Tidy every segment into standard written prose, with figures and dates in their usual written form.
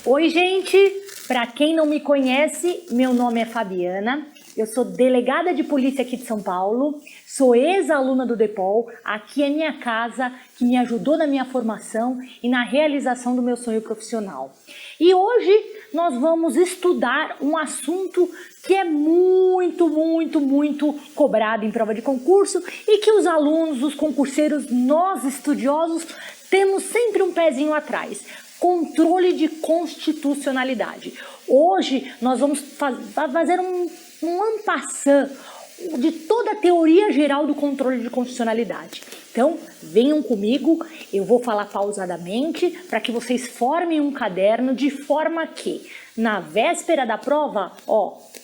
Oi, gente! Para quem não me conhece, meu nome é Fabiana, eu sou delegada de polícia aqui de São Paulo, sou ex-aluna do DEPOL, aqui é minha casa, que me ajudou na minha formação e na realização do meu sonho profissional. E hoje nós vamos estudar um assunto que é muito cobrado em prova de concurso e que os alunos, os concurseiros, nós estudiosos, temos sempre um pezinho atrás. Controle de constitucionalidade. Hoje nós vamos fazer um en passant de toda a teoria geral do controle de constitucionalidade. Então, venham comigo, eu vou falar pausadamente para que vocês formem um caderno de forma que, na véspera da prova,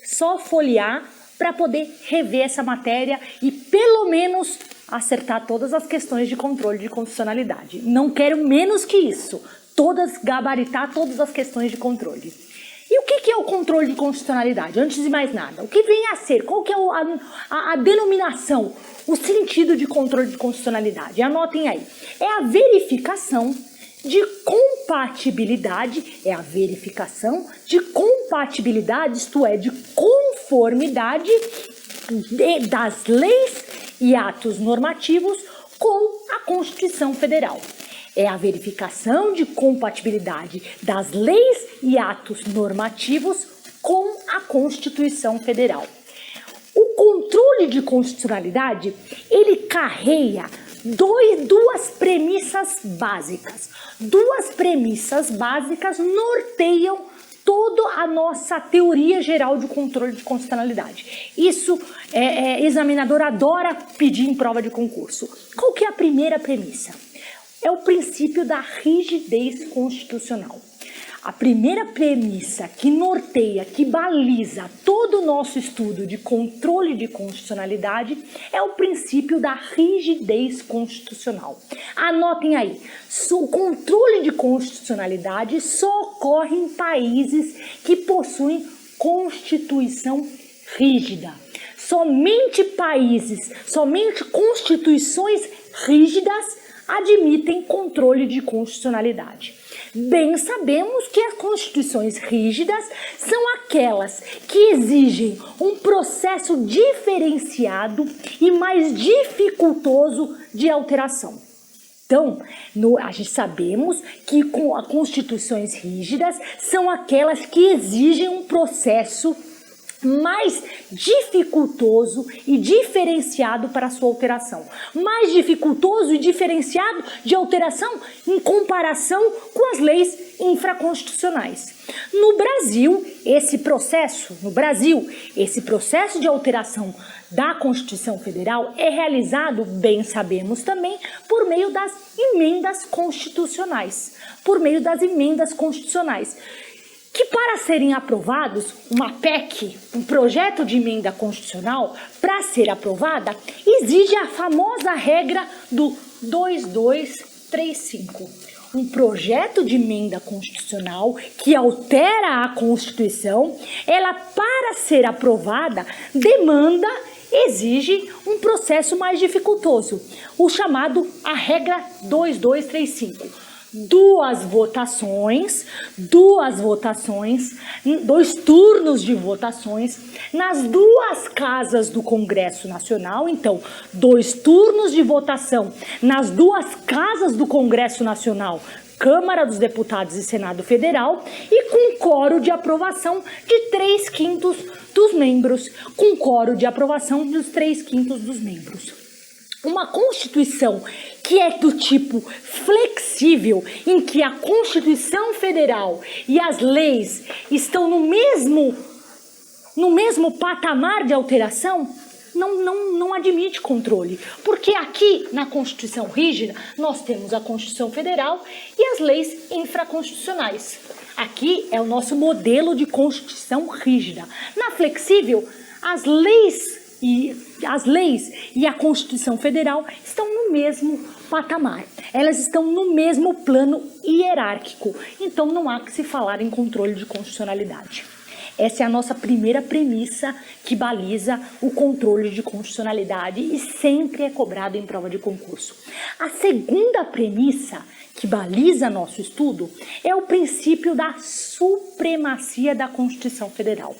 só folhear para poder rever essa matéria e pelo menos acertar todas as questões de controle de constitucionalidade. Não quero menos que isso. Gabaritar todas as questões de controle. E o que é o controle de constitucionalidade? Antes de mais nada, o que vem a ser? Qual que é a denominação, o sentido de controle de constitucionalidade? Anotem aí. É a verificação de compatibilidade, isto é, de conformidade das leis e atos normativos com a Constituição Federal. É a verificação de compatibilidade das leis e atos normativos com a Constituição Federal. O controle de constitucionalidade, ele carrega duas premissas básicas. Duas premissas básicas norteiam toda a nossa teoria geral de controle de constitucionalidade. Isso examinador adora pedir em prova de concurso. Qual que é a primeira premissa? É o princípio da rigidez constitucional. A primeira premissa que norteia, que baliza todo o nosso estudo de controle de constitucionalidade é o princípio da rigidez constitucional. Anotem aí, o controle de constitucionalidade só ocorre em países que possuem constituição rígida. Somente constituições rígidas admitem controle de constitucionalidade. Bem sabemos que as constituições rígidas são aquelas que exigem um processo diferenciado e mais dificultoso de alteração. Então, a gente sabemos que as constituições rígidas são aquelas que exigem um processo mais dificultoso e diferenciado para a sua alteração. Mais dificultoso e diferenciado de alteração em comparação com as leis infraconstitucionais. No Brasil, esse processo de alteração da Constituição Federal é realizado, bem sabemos também, por meio das emendas constitucionais. Que para serem aprovados, uma PEC, um projeto de emenda constitucional, para ser aprovada, exige a famosa regra do 2235. Um projeto de emenda constitucional que altera a Constituição, ela para ser aprovada, exige um processo mais dificultoso, o chamado a regra 2235. Dois turnos de votações nas duas casas do Congresso Nacional. Então, 2 turnos de votação nas duas casas do Congresso Nacional, Câmara dos Deputados e Senado Federal, e com quórum de aprovação de 3/5 dos membros. Uma Constituição que é do tipo flexível, em que a Constituição Federal e as leis estão no mesmo patamar de alteração, não admite controle. Porque aqui, na Constituição rígida, nós temos a Constituição Federal e as leis infraconstitucionais. Aqui é o nosso modelo de Constituição rígida. Na flexível, as leis e a Constituição Federal estão no mesmo patamar. Elas estão no mesmo plano hierárquico. Então, não há que se falar em controle de constitucionalidade. Essa é a nossa primeira premissa que baliza o controle de constitucionalidade e sempre é cobrado em prova de concurso. A segunda premissa que baliza nosso estudo é o princípio da supremacia da Constituição Federal.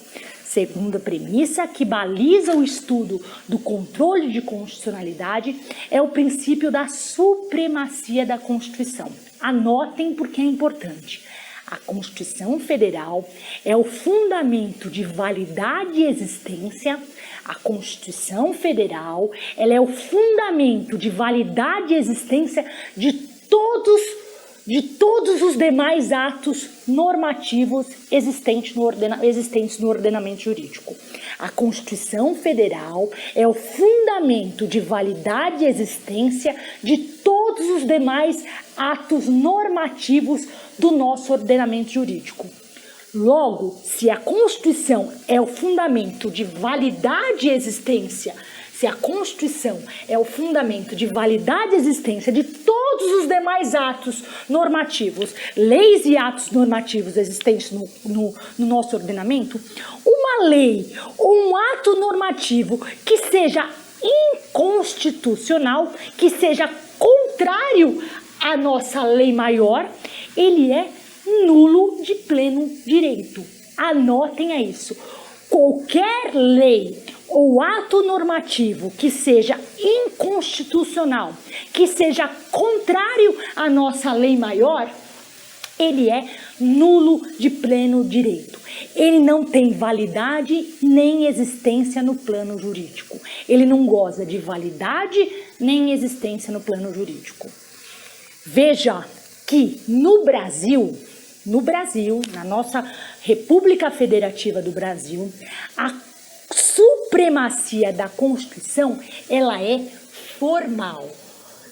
Segunda premissa que baliza o estudo do controle de constitucionalidade é o princípio da supremacia da Constituição. Anotem porque é importante. A Constituição Federal é o fundamento de validade e existência. A Constituição Federal, ela é o fundamento de validade e existência de todos os demais atos normativos existentes no ordenamento jurídico. A Constituição Federal é o fundamento de validade e existência de todos os demais atos normativos do nosso ordenamento jurídico. Logo, se a Constituição é o fundamento de validade e existência, se a Constituição é o fundamento de validade e existência de todos os demais atos normativos, leis e atos normativos existentes no nosso ordenamento, uma lei ou um ato normativo que seja inconstitucional, que seja contrário à nossa lei maior, ele é nulo de pleno direito. Anotem isso. Qualquer lei ou ato normativo que seja inconstitucional, que seja contrário à nossa lei maior, ele é nulo de pleno direito. Ele não tem validade nem existência no plano jurídico. Ele não goza de validade nem existência no plano jurídico. Veja que no Brasil, na nossa República Federativa do Brasil, a supremacia da Constituição, ela é formal.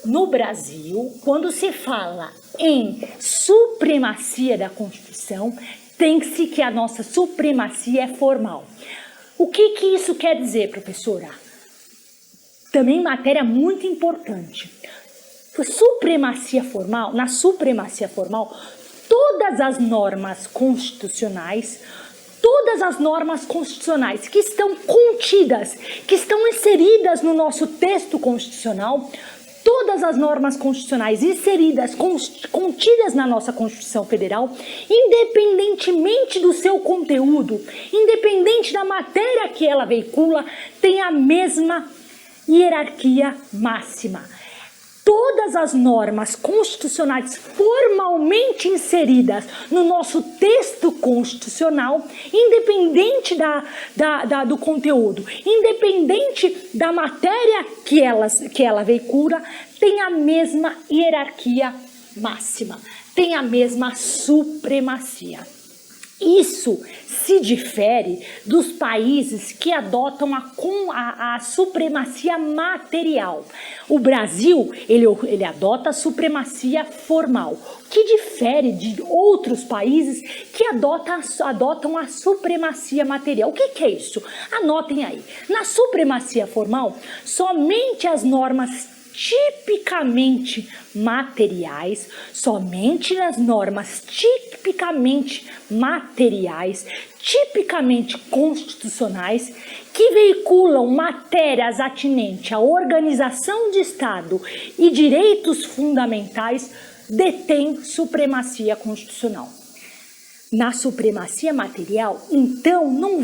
No Brasil, quando se fala em supremacia da Constituição, tem-se que a nossa supremacia é formal. O que isso quer dizer, professora? Também matéria muito importante. Na supremacia formal, todas as normas constitucionais que estão contidas, que estão inseridas no nosso texto constitucional, todas as normas constitucionais inseridas, contidas na nossa Constituição Federal, independentemente do seu conteúdo, independente da matéria que ela veicula, tem a mesma hierarquia máxima. Todas as normas constitucionais formalmente inseridas no nosso texto constitucional, independente do conteúdo, independente da matéria que ela veicula, tem a mesma hierarquia máxima, tem a mesma supremacia. Isso se difere dos países que adotam a supremacia material. O Brasil, ele adota a supremacia formal, que difere de outros países que adotam a supremacia material. O que é isso? Anotem aí. Na supremacia formal, somente as normas tipicamente materiais, somente nas normas tipicamente materiais, tipicamente constitucionais, que veiculam matérias atinentes à organização de Estado e direitos fundamentais, detêm supremacia constitucional. Na supremacia material, então, não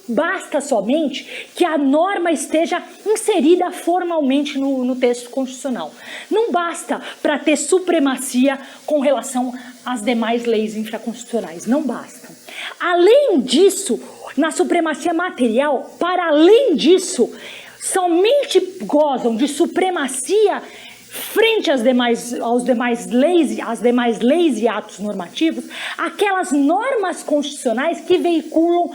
basta somente que a norma esteja inserida formalmente no texto constitucional. Não basta para ter supremacia com relação às demais leis infraconstitucionais. Não basta. Além disso, na supremacia material, para além disso, somente gozam de supremacia frente às demais leis e atos normativos, aquelas normas constitucionais que veiculam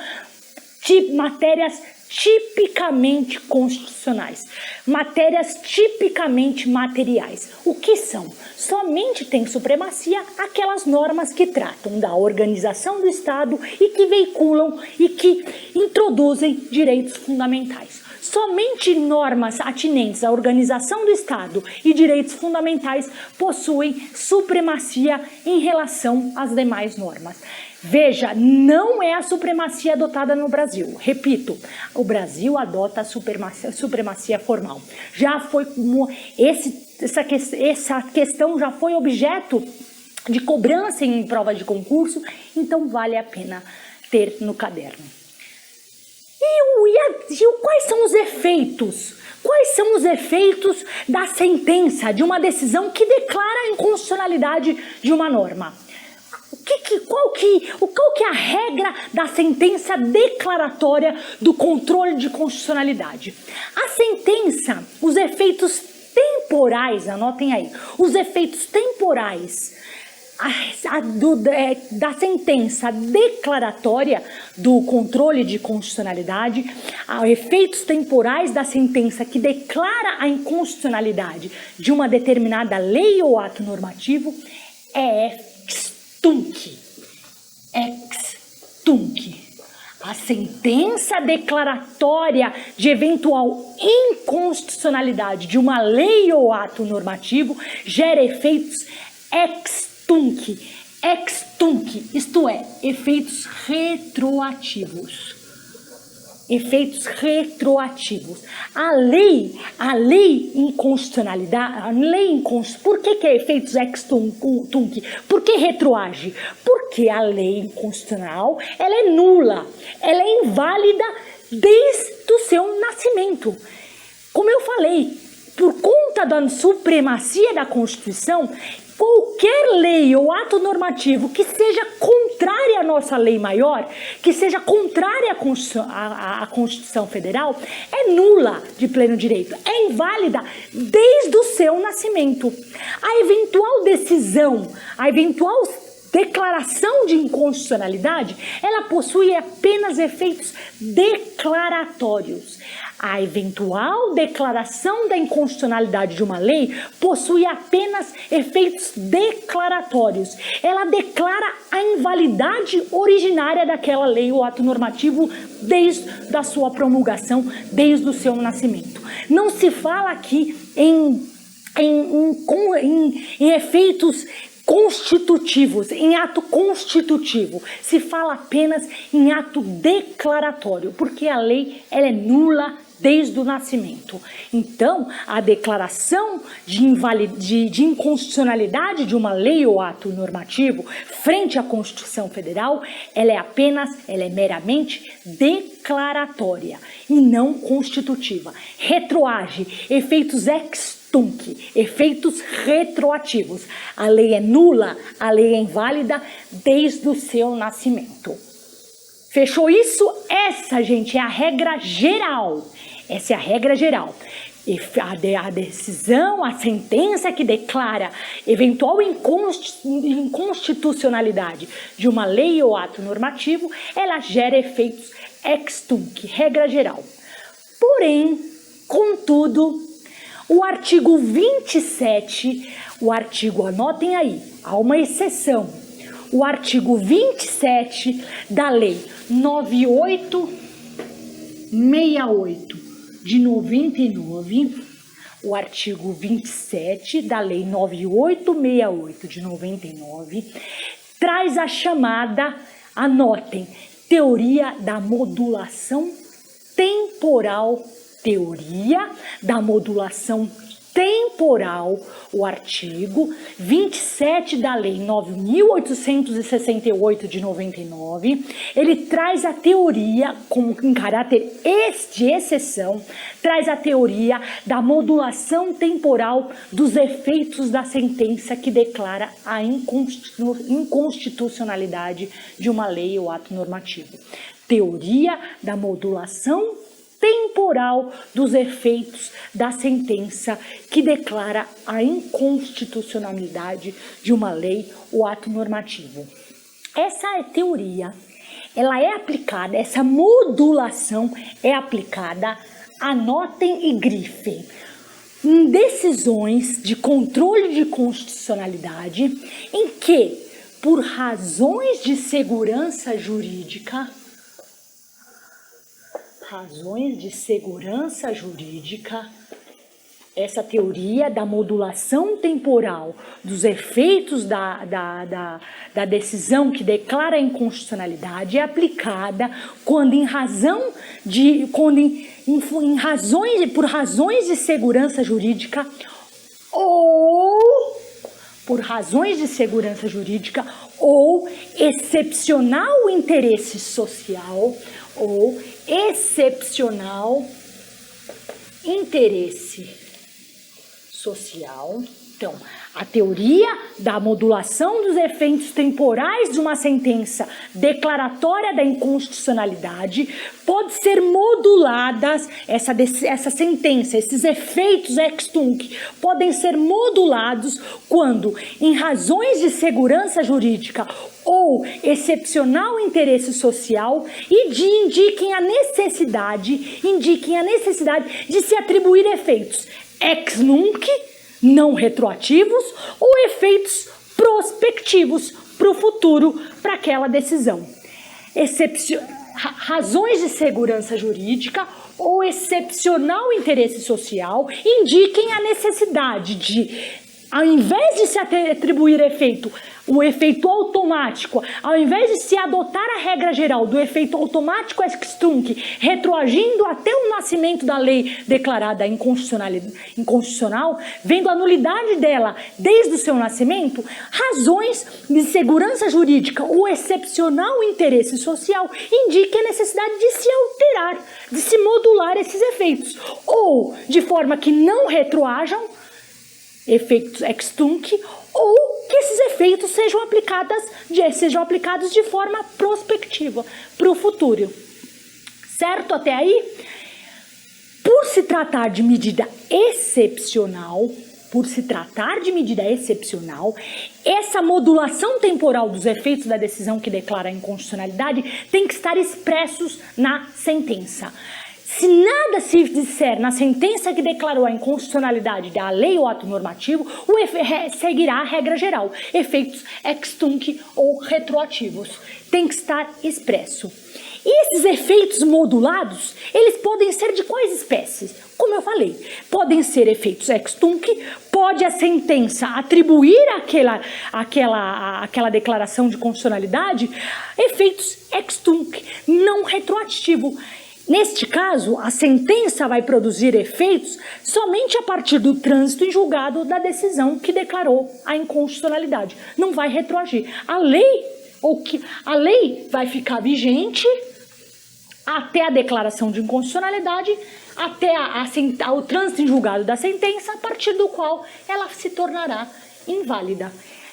matérias tipicamente constitucionais, matérias tipicamente materiais. O que são? Somente tem supremacia aquelas normas que tratam da organização do Estado e que veiculam e que introduzem direitos fundamentais. Somente normas atinentes à organização do Estado e direitos fundamentais possuem supremacia em relação às demais normas. Veja, não é a supremacia adotada no Brasil. Repito, o Brasil adota a supremacia formal. Já foi essa questão já foi objeto de cobrança em prova de concurso, então vale a pena ter no caderno. Quais são os efeitos? Quais são os efeitos da sentença, de uma decisão que declara a inconstitucionalidade de uma norma? Qual que é a regra da sentença declaratória do controle de constitucionalidade? A sentença, os efeitos temporais, anotem aí, os efeitos temporais da sentença declaratória do controle de constitucionalidade, efeitos temporais da sentença que declara a inconstitucionalidade de uma determinada lei ou ato normativo é ex tunc. A sentença declaratória de eventual inconstitucionalidade de uma lei ou ato normativo gera efeitos ex tunc, isto é, efeitos retroativos. A lei inconstitucionalidade, por que é efeitos ex tunc? Por que retroage? Porque a lei inconstitucional, ela é nula, ela é inválida desde o seu nascimento. Como eu falei, por conta da supremacia da Constituição, qualquer lei ou ato normativo que seja contrária à nossa lei maior, que seja contrária à Constituição Federal, é nula de pleno direito, é inválida desde o seu nascimento. A eventual decisão, a eventual declaração de inconstitucionalidade, ela possui apenas efeitos declaratórios. A eventual declaração da inconstitucionalidade de uma lei possui apenas efeitos declaratórios. Ela declara a invalidade originária daquela lei ou ato normativo desde a sua promulgação, desde o seu nascimento. Não se fala aqui em efeitos constitutivos, em ato constitutivo, se fala apenas em ato declaratório, porque a lei ela é nula desde o nascimento. Então, a declaração de inconstitucionalidade de uma lei ou ato normativo frente à Constituição Federal, ela é meramente declaratória e não constitutiva. Retroage, efeitos ex tunc, efeitos retroativos. A lei é nula, a lei é inválida desde o seu nascimento. Fechou isso? Essa, gente, é a regra geral. Essa é a regra geral. A decisão, a sentença que declara eventual inconstitucionalidade de uma lei ou ato normativo, ela gera efeitos ex tunc, regra geral. Porém, contudo, o artigo 27, anotem aí, há uma exceção. O artigo 27 da Lei 9868 de 99, o artigo 27 da Lei 9868 de 99, traz a chamada, anotem, teoria da modulação temporal. Teoria da modulação temporal, o artigo 27 da Lei 9.868 de 99, ele traz a teoria, como em caráter de exceção, traz a teoria da modulação temporal dos efeitos da sentença que declara a inconstitucionalidade de uma lei ou ato normativo. Teoria da modulação temporal dos efeitos da sentença que declara a inconstitucionalidade de uma lei ou ato normativo. Essa teoria, ela é aplicada, essa modulação é aplicada, anotem e grifem, em decisões de controle de constitucionalidade em que, por razões de segurança jurídica, essa teoria da modulação temporal dos efeitos da decisão que declara a inconstitucionalidade é aplicada quando por razões de segurança jurídica ou por razões de segurança jurídica ou excepcional interesse social ou excepcional interesse social. Então, a teoria da modulação dos efeitos temporais de uma sentença declaratória da inconstitucionalidade pode ser moduladas, essa sentença, esses efeitos ex tunc, podem ser modulados quando, em razões de segurança jurídica ou excepcional interesse social, indiquem a necessidade de se atribuir efeitos ex nunc, não retroativos, ou efeitos prospectivos para o futuro, para aquela decisão. Razões de segurança jurídica ou excepcional interesse social indiquem a necessidade de, ao invés de se atribuir o efeito automático, ao invés de se adotar a regra geral do efeito automático ex tunc, retroagindo até o nascimento da lei declarada inconstitucional, vendo a nulidade dela desde o seu nascimento, razões de segurança jurídica ou excepcional interesse social indiquem a necessidade de se alterar, de se modular esses efeitos, ou de forma que não retroajam efeitos ex tunc, ou que esses efeitos sejam aplicados de forma prospectiva para o futuro. Certo até aí? Por se tratar de medida excepcional, essa modulação temporal dos efeitos da decisão que declara a inconstitucionalidade tem que estar expressos na sentença. Se nada se disser na sentença que declarou a inconstitucionalidade da lei ou ato normativo, seguirá a regra geral, efeitos ex tunc ou retroativos. Tem que estar expresso. E esses efeitos modulados, eles podem ser de quais espécies? Como eu falei, podem ser efeitos ex tunc, pode a sentença atribuir àquela declaração de constitucionalidade efeitos ex tunc, não retroativo. Neste caso, a sentença vai produzir efeitos somente a partir do trânsito em julgado da decisão que declarou a inconstitucionalidade. Não vai retroagir. A lei vai ficar vigente até a declaração de inconstitucionalidade, até o trânsito em julgado da sentença, a partir do qual ela se tornará inválida.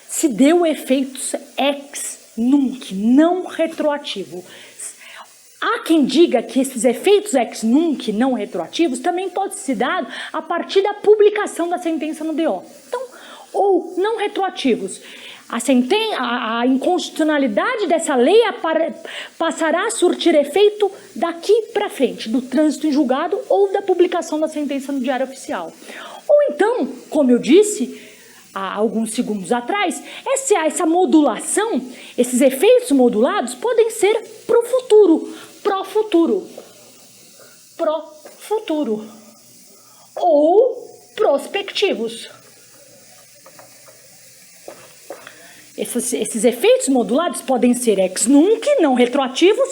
Se deu efeitos ex nunc, não retroativo. Há quem diga que esses efeitos ex nunc não retroativos também podem ser dados a partir da publicação da sentença no DO. Então, ou não retroativos. A inconstitucionalidade dessa lei passará a surtir efeito daqui para frente, do trânsito em julgado ou da publicação da sentença no Diário Oficial. Ou então, como eu disse há alguns segundos atrás, essa modulação, esses efeitos modulados podem ser para o futuro, pró-futuro ou prospectivos. Esses efeitos modulados podem ser ex nunc, não retroativos,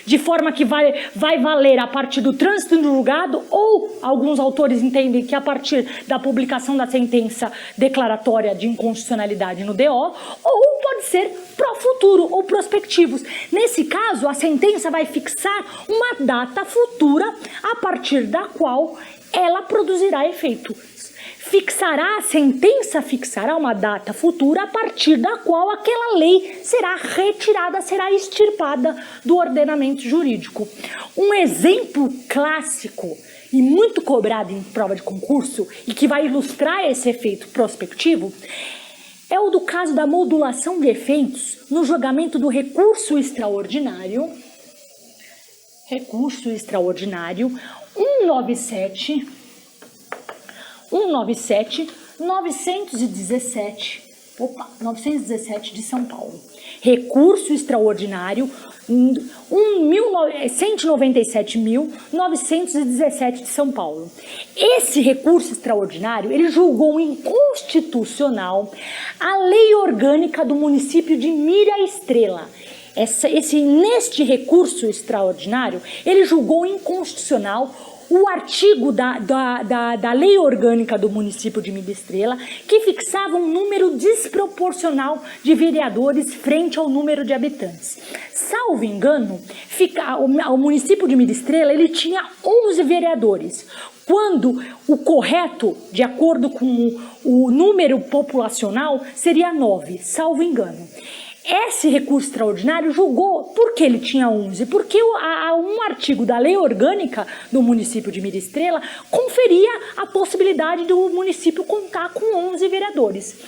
de forma que vai valer a partir do trânsito em julgado, ou alguns autores entendem que a partir da publicação da sentença declaratória de inconstitucionalidade no DO, ou pode ser pró-futuro ou prospectivos. Nesse caso, a sentença vai fixar uma data futura a partir da qual ela produzirá efeito. A sentença fixará uma data futura a partir da qual aquela lei será retirada, será extirpada do ordenamento jurídico. Um exemplo clássico e muito cobrado em prova de concurso e que vai ilustrar esse efeito prospectivo é o do caso da modulação de efeitos no julgamento do recurso extraordinário 917 de São Paulo. Recurso extraordinário 197.917 de São Paulo. Esse recurso extraordinário, ele julgou inconstitucional a lei orgânica do município de Mira Estrela. Neste recurso extraordinário, ele julgou inconstitucional o artigo da Lei Orgânica do município de Minestrela, que fixava um número desproporcional de vereadores frente ao número de habitantes. Salvo engano, o município de Minestrela ele tinha 11 vereadores, quando o correto, de acordo com o número populacional, seria 9, salvo engano. Esse recurso extraordinário julgou, por que ele tinha 11? Porque um artigo da Lei Orgânica do município de Minestrela conferia a possibilidade do município contar com 11 vereadores.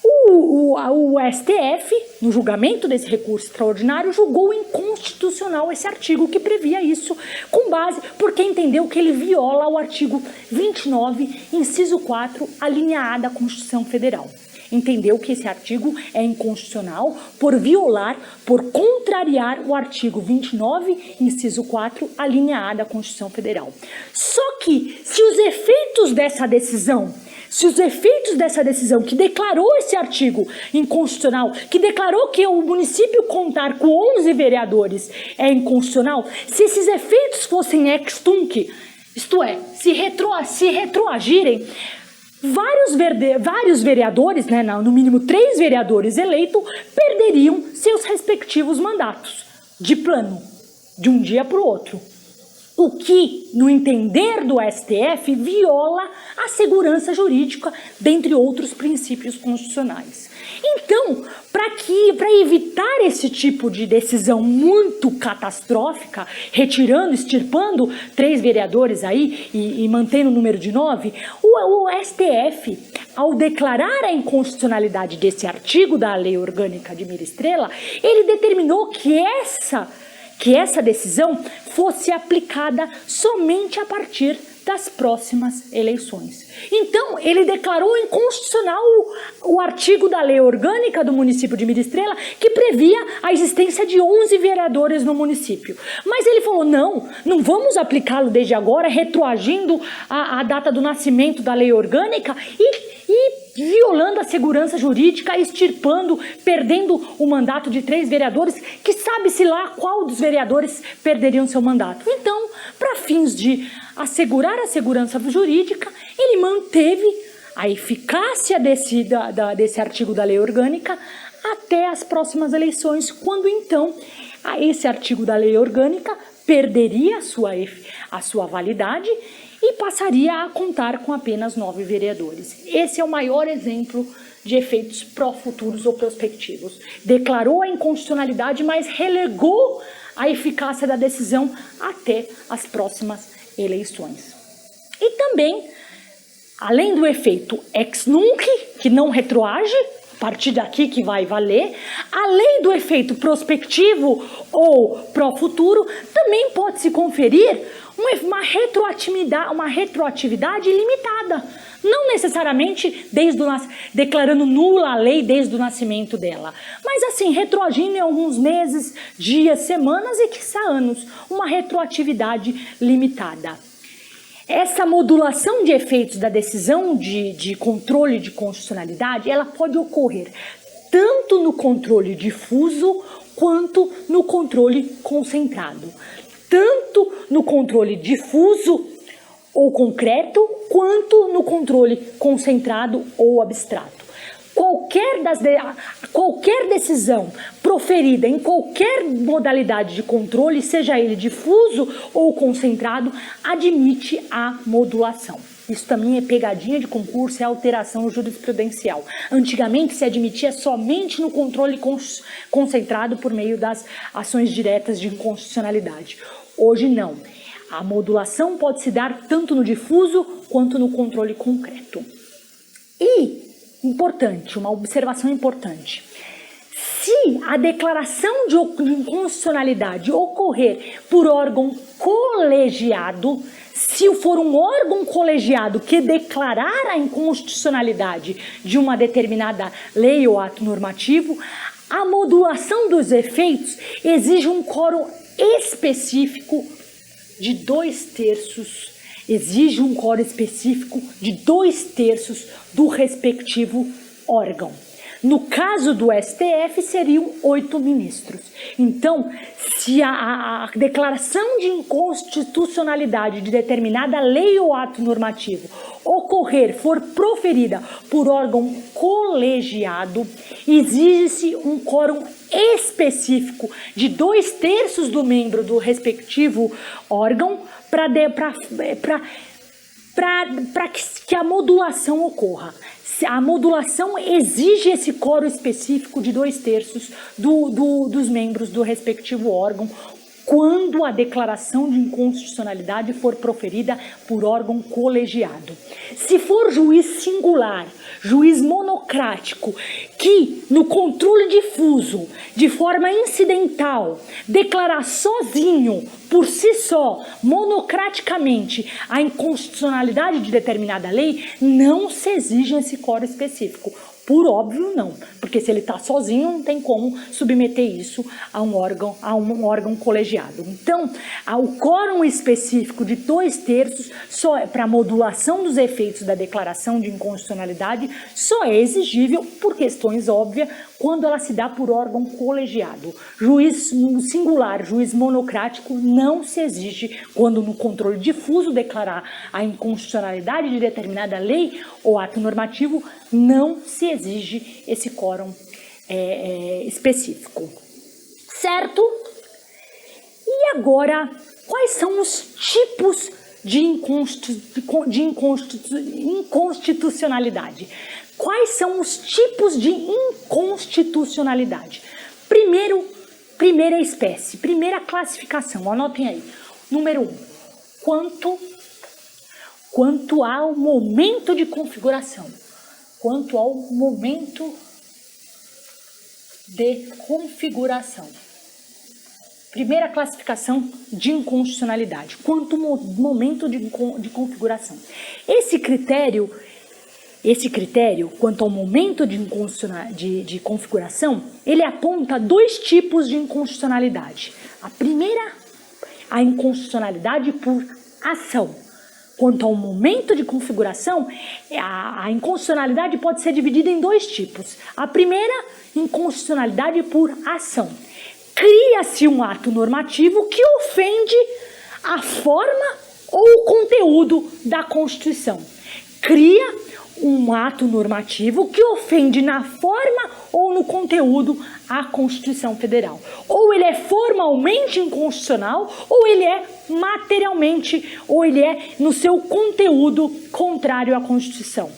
O STF, no julgamento desse recurso extraordinário, julgou inconstitucional esse artigo que previa isso, com base, porque entendeu que ele viola o artigo 29, inciso 4, a linha A da Constituição Federal. Entendeu que esse artigo é inconstitucional por violar, por contrariar o artigo 29, inciso 4, a linha A da Constituição Federal. Só que, se os efeitos dessa decisão que declarou esse artigo inconstitucional, que declarou que o município contar com 11 vereadores é inconstitucional, se esses efeitos fossem ex tunc, isto é, se retroagirem, vários vereadores, né, no mínimo 3 vereadores eleitos, perderiam seus respectivos mandatos, de plano, de um dia para o outro. O que, no entender do STF, viola a segurança jurídica, dentre outros princípios constitucionais. Então, para evitar esse tipo de decisão muito catastrófica, extirpando 3 vereadores aí e mantendo o número de 9, o STF, ao declarar a inconstitucionalidade desse artigo da Lei Orgânica de Minestrela, ele determinou que essa decisão fosse aplicada somente a partir das próximas eleições. Então, ele declarou inconstitucional o artigo da Lei Orgânica do município de Minestrela, que previa a existência de 11 vereadores no município. Mas ele falou, não vamos aplicá-lo desde agora, retroagindo a data do nascimento da Lei Orgânica e violando a segurança jurídica, extirpando, perdendo o mandato de 3 vereadores, que sabe-se lá qual dos vereadores perderiam seu mandato. Então, para fins de assegurar a segurança jurídica, ele manteve a eficácia desse artigo da Lei Orgânica até as próximas eleições, quando então esse artigo da Lei Orgânica perderia a sua validade e passaria a contar com apenas 9 vereadores. Esse é o maior exemplo de efeitos pró-futuros ou prospectivos. Declarou a inconstitucionalidade, mas relegou a eficácia da decisão até as próximas eleições. E também, além do efeito ex nunc, que não retroage, a partir daqui que vai valer, além do efeito prospectivo ou pró-futuro, também pode-se conferir uma retroatividade limitada, não necessariamente declarando nula a lei desde o nascimento dela, mas assim, retroagindo em alguns meses, dias, semanas e quiçá anos, uma retroatividade limitada. Essa modulação de efeitos da decisão de controle de constitucionalidade, ela pode ocorrer tanto no controle difuso quanto no controle concentrado. Tanto no controle difuso ou concreto, quanto no controle concentrado ou abstrato. Qualquer decisão proferida em qualquer modalidade de controle, seja ele difuso ou concentrado, admite a modulação. Isso também é pegadinha de concurso, é alteração jurisprudencial. Antigamente se admitia somente no controle concentrado por meio das ações diretas de inconstitucionalidade. Hoje não. A modulação pode se dar tanto no difuso quanto no controle concreto. E, uma observação importante. Se a declaração de inconstitucionalidade ocorrer por órgão colegiado, se for um órgão colegiado que declarar a inconstitucionalidade de uma determinada lei ou ato normativo, a modulação dos efeitos exige um quórum específico de 2/3, exige um quórum específico de 2/3 do respectivo órgão. No caso do STF, seriam 8 ministros. Então, se a declaração de inconstitucionalidade de determinada lei ou ato normativo for proferida por órgão colegiado, exige-se um quórum específico de 2/3 do membro do respectivo órgão para que a modulação ocorra. A modulação exige esse quórum específico de 2/3 dos membros do respectivo órgão quando a declaração de inconstitucionalidade for proferida por órgão colegiado. Se for juiz singular, juiz monocrático, que no controle difuso, de forma incidental, declarar sozinho, por si só, monocraticamente, a inconstitucionalidade de determinada lei, não se exige esse quórum específico. Por óbvio, não, porque se ele está sozinho, não tem como submeter isso a um órgão colegiado. Então, o quórum específico de 2/3 só para modulação dos efeitos da declaração de inconstitucionalidade só é exigível por questões óbvias quando ela se dá por órgão colegiado. Juiz singular, juiz monocrático, não se exige quando no controle difuso declarar a inconstitucionalidade de determinada lei ou ato normativo, não se exige esse quórum específico. Certo? E agora, quais são os tipos de inconstitucionalidade? Quais são os tipos de inconstitucionalidade? Primeira espécie, primeira classificação, anotem aí. Número 1, quanto ao momento de configuração. Quanto ao momento de configuração. Primeira classificação de inconstitucionalidade. Quanto ao momento de configuração. Esse critério, quanto ao momento de configuração, ele aponta 2 tipos de inconstitucionalidade. A primeira, a inconstitucionalidade por ação. Quanto ao momento de configuração, a inconstitucionalidade pode ser dividida em 2 tipos. A primeira, inconstitucionalidade por ação. Cria-se um ato normativo que ofende a forma ou o conteúdo da Constituição. Cria um ato normativo que ofende na forma ou no conteúdo a Constituição Federal. Ou ele é formalmente inconstitucional, ou ele é materialmente, ou ele é no seu conteúdo contrário à Constituição.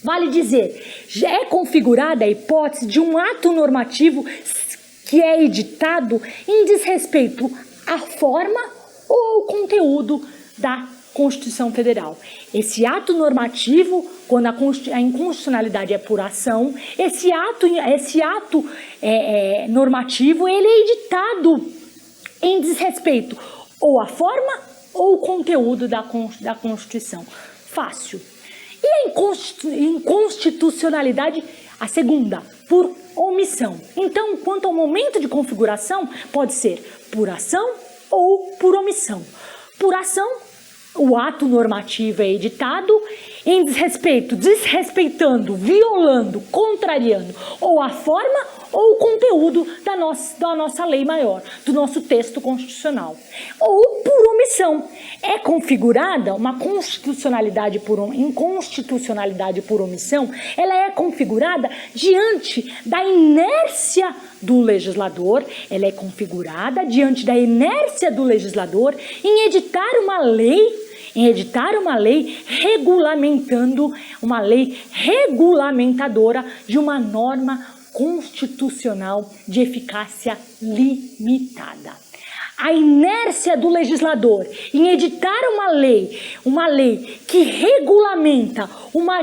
Vale dizer, já é configurada a hipótese de um ato normativo que é editado em desrespeito à forma ou ao conteúdo da Constituição Federal. Esse ato normativo, quando a inconstitucionalidade é por ação, esse ato normativo, ele é editado em desrespeito ou à forma ou o conteúdo da Constituição. Fácil. E a inconstitucionalidade, a segunda, por omissão. Então, quanto ao momento de configuração, pode ser por ação ou por omissão. Por ação, o ato normativo é editado em desrespeitando, violando, contrariando ou a forma ou o conteúdo da nossa lei maior, do nosso texto constitucional. Ou por omissão. É configurada uma inconstitucionalidade por omissão, ela é configurada diante da inércia do legislador, em editar uma lei regulamentando, uma lei regulamentadora de uma norma constitucional de eficácia limitada. A inércia do legislador em editar uma lei que regulamenta,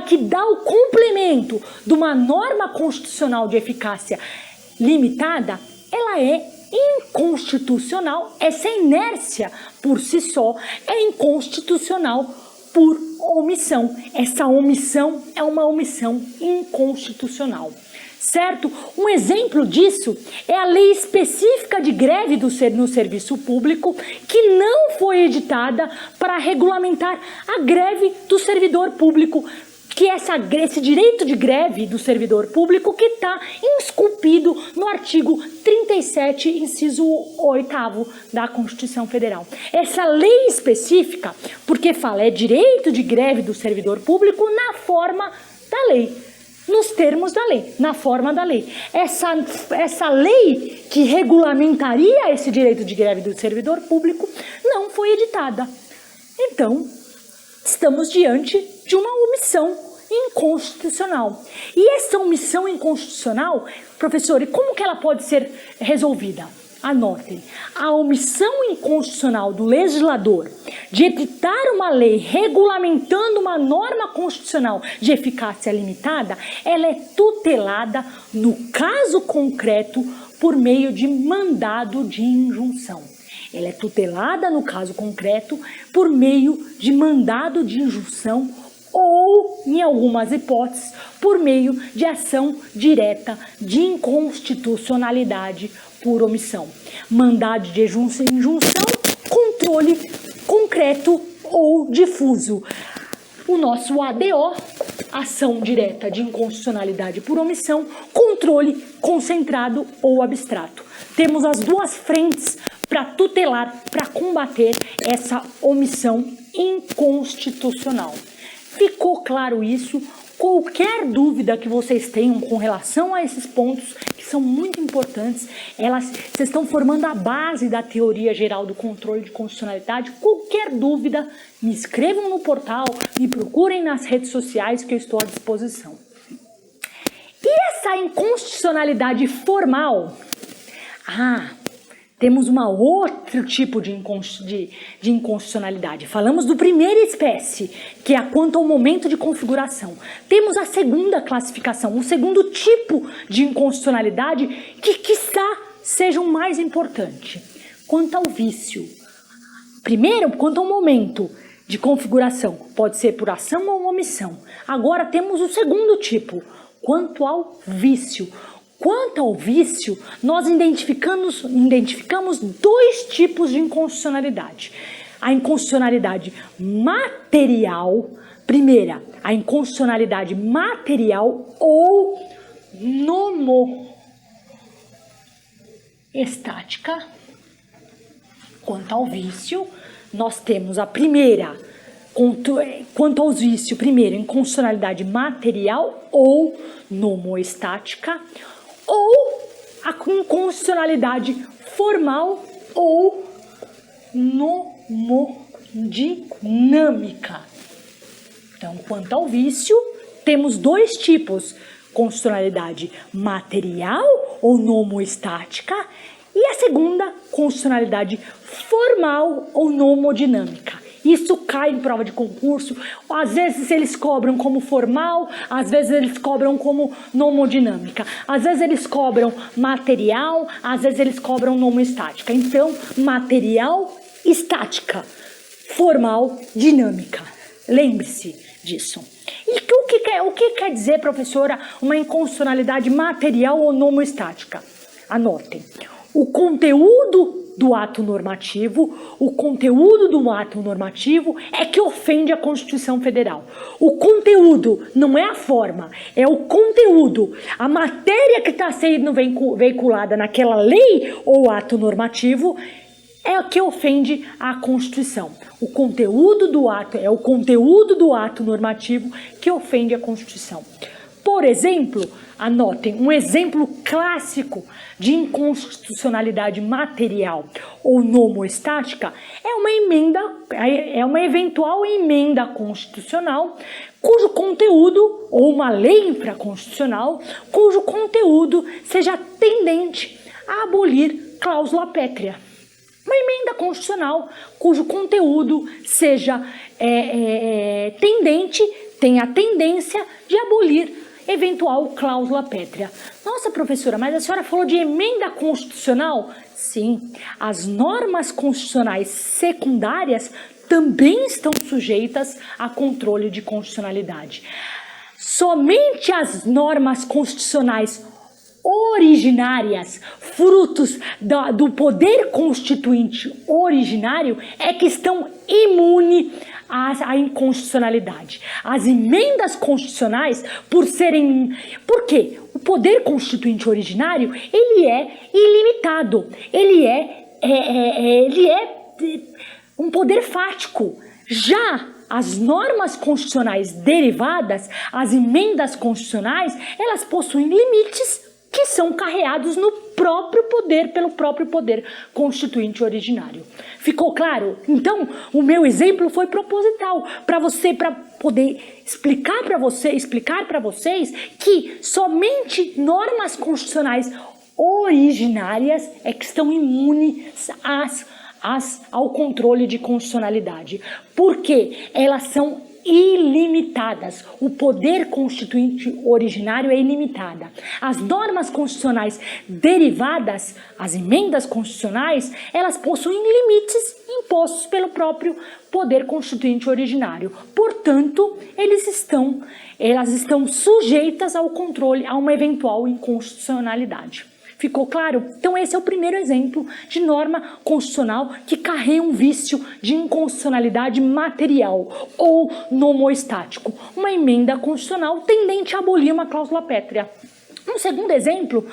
que dá o complemento de uma norma constitucional de eficácia limitada, ela é inconstitucional. Essa inércia, por si só, é inconstitucional por omissão. Essa omissão é uma omissão inconstitucional. Certo? Um exemplo disso é a lei específica de greve no serviço público, que não foi editada para regulamentar a greve do servidor público, que esse direito de greve do servidor público que está esculpido no artigo 37, inciso 8º da Constituição Federal. Essa lei específica, porque fala, é direito de greve do servidor público na forma da lei, nos termos da lei, na forma da lei. Essa lei que regulamentaria esse direito de greve do servidor público não foi editada. Então, estamos diante de uma omissão inconstitucional. E essa omissão inconstitucional, professor, e como que ela pode ser resolvida? Anotem, a omissão inconstitucional do legislador de editar uma lei regulamentando uma norma constitucional de eficácia limitada, ela é tutelada no caso concreto por meio de mandado de injunção. Ela é tutelada no caso concreto por meio de mandado de injunção ou, em algumas hipóteses, por meio de ação direta de inconstitucionalidade por omissão. Mandado de injunção, controle concreto ou difuso. O nosso ADO, ação direta de inconstitucionalidade por omissão, controle concentrado ou abstrato. Temos as duas frentes para tutelar, para combater essa omissão inconstitucional. Ficou claro isso? Qualquer dúvida que vocês tenham com relação a esses pontos, que são muito importantes, vocês estão formando a base da teoria geral do controle de constitucionalidade. Qualquer dúvida, me escrevam no portal, me procurem nas redes sociais que eu estou à disposição. E essa inconstitucionalidade formal? Temos um outro tipo de inconstitucionalidade. Falamos do primeira espécie, que é quanto ao momento de configuração. Temos a segunda classificação, o segundo tipo de inconstitucionalidade, que quiçá seja o mais importante. Quanto ao vício. Primeiro, quanto ao momento de configuração, pode ser por ação ou omissão. Agora temos o segundo tipo, quanto ao vício. Quanto ao vício, nós identificamos dois tipos de inconstitucionalidade. A inconstitucionalidade material, primeira, a inconstitucionalidade material ou nomoestática. Quanto ao vício, nós temos a primeira, quanto aos vícios, primeiro, inconstitucionalidade material ou nomoestática, ou a inconstitucionalidade formal ou nomodinâmica. Então, quanto ao vício, temos dois tipos, constitucionalidade material ou nomoestática e a segunda, constitucionalidade formal ou nomodinâmica. Isso cai em prova de concurso, às vezes eles cobram como formal, às vezes eles cobram como nomodinâmica, às vezes eles cobram material, às vezes eles cobram nomoestática. Então, material, estática, formal, dinâmica. Lembre-se disso. E o que quer dizer, professora, uma inconstitucionalidade material ou nomoestática? Anotem. O conteúdo do ato normativo, é que ofende a Constituição Federal. O conteúdo não é a forma, é o conteúdo. A matéria que está sendo veiculada naquela lei ou ato normativo é o que ofende a Constituição. O conteúdo do ato é o conteúdo do ato normativo que ofende a Constituição. Por exemplo, anotem, um exemplo clássico de inconstitucionalidade material ou nomoestática é uma eventual emenda constitucional cujo conteúdo, ou uma lei infraconstitucional, cujo conteúdo seja tendente a abolir cláusula pétrea. Uma emenda constitucional cujo conteúdo seja tenha a tendência de abolir eventual cláusula pétrea. Nossa, professora, mas a senhora falou de emenda constitucional? Sim, as normas constitucionais secundárias também estão sujeitas a controle de constitucionalidade. Somente as normas constitucionais originárias, frutos do poder constituinte originário, é que estão imunes a inconstitucionalidade. As emendas constitucionais, por quê? O poder constituinte originário, ele é ilimitado. Ele é um poder fático. Já as normas constitucionais derivadas, as emendas constitucionais, elas possuem limites que são carreados no próprio poder, pelo próprio poder constituinte originário. Ficou claro? Então, o meu exemplo foi proposital para poder explicar para vocês que somente normas constitucionais originárias é que estão imunes ao controle de constitucionalidade, porque elas são ilimitadas. O poder constituinte originário é ilimitado. As normas constitucionais derivadas, as emendas constitucionais, elas possuem limites impostos pelo próprio poder constituinte originário. Portanto, elas estão sujeitas ao controle, a uma eventual inconstitucionalidade. Ficou claro? Então esse é o primeiro exemplo de norma constitucional que carrega um vício de inconstitucionalidade material ou nomoestático, uma emenda constitucional tendente a abolir uma cláusula pétrea. Um segundo exemplo,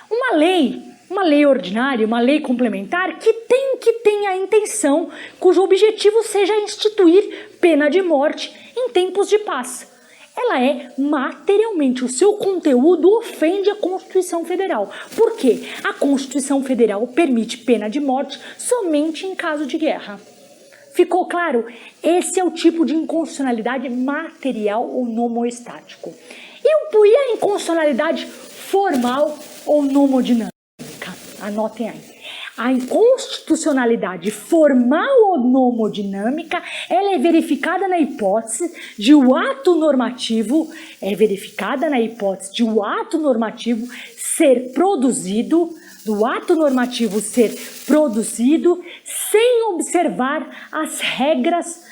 uma lei ordinária, uma lei complementar que tem a intenção, cujo objetivo seja instituir pena de morte em tempos de paz. Ela é materialmente, o seu conteúdo ofende a Constituição Federal. Por quê? A Constituição Federal permite pena de morte somente em caso de guerra. Ficou claro? Esse é o tipo de inconstitucionalidade material ou nomoestático. E a inconstitucionalidade formal ou nomodinâmica? Anotem aí. A inconstitucionalidade formal ou nomodinâmica, ela é verificada na hipótese de o ato normativo, ser produzido, sem observar as regras,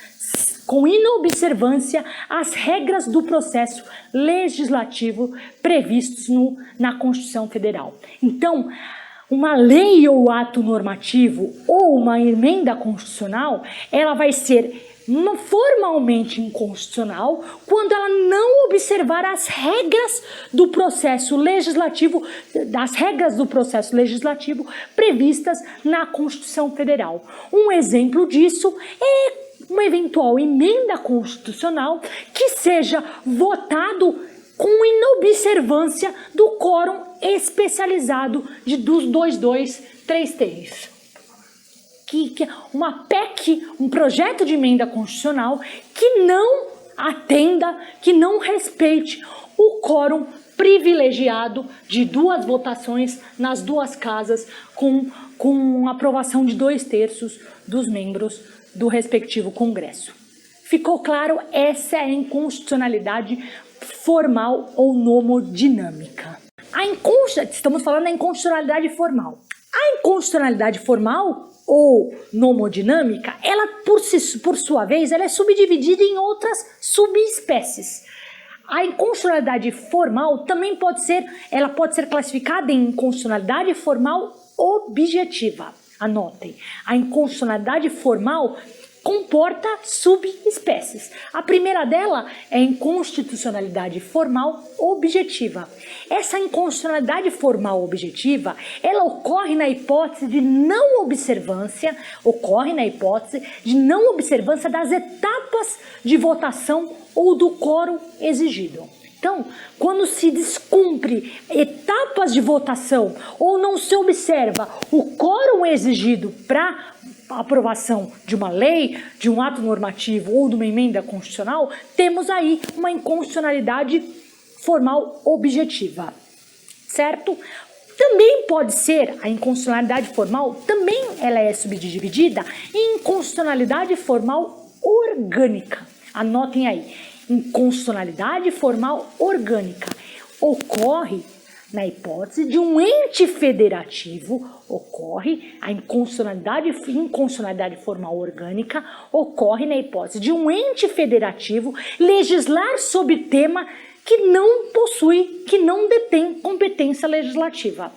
com inobservância às regras do processo legislativo previstos na Constituição Federal. Então, uma lei ou ato normativo ou uma emenda constitucional, ela vai ser formalmente inconstitucional quando ela não observar as regras do processo legislativo, previstas na Constituição Federal. Um exemplo disso é uma eventual emenda constitucional que seja votado com inobservância do quórum especializado dos 223. Que é uma PEC, um projeto de emenda constitucional que não atenda, que não respeite o quórum privilegiado de 2 votações nas 2 casas com aprovação de 2/3 dos membros do respectivo Congresso. Ficou claro? Essa é a inconstitucionalidade formal ou nomodinâmica. Estamos falando da inconstitucionalidade formal. A inconstitucionalidade formal ou nomodinâmica, ela por sua vez, ela é subdividida em outras subespécies. A inconstitucionalidade formal também pode ser classificada em inconstitucionalidade formal objetiva. Anotem, a inconstitucionalidade formal comporta subespécies. A primeira dela é a inconstitucionalidade formal objetiva. Essa inconstitucionalidade formal objetiva, ela ocorre na hipótese de não observância das etapas de votação ou do quórum exigido. Então, quando se descumpre etapas de votação ou não se observa o quórum exigido para a aprovação de uma lei, de um ato normativo ou de uma emenda constitucional, temos aí uma inconstitucionalidade formal objetiva, certo? Também pode ser, a inconstitucionalidade formal, também ela é subdividida em inconstitucionalidade formal orgânica. Anotem aí, inconstitucionalidade formal orgânica ocorre na hipótese de um ente federativo, a inconstitucionalidade formal orgânica ocorre na hipótese de um ente federativo legislar sobre tema que não detém competência legislativa.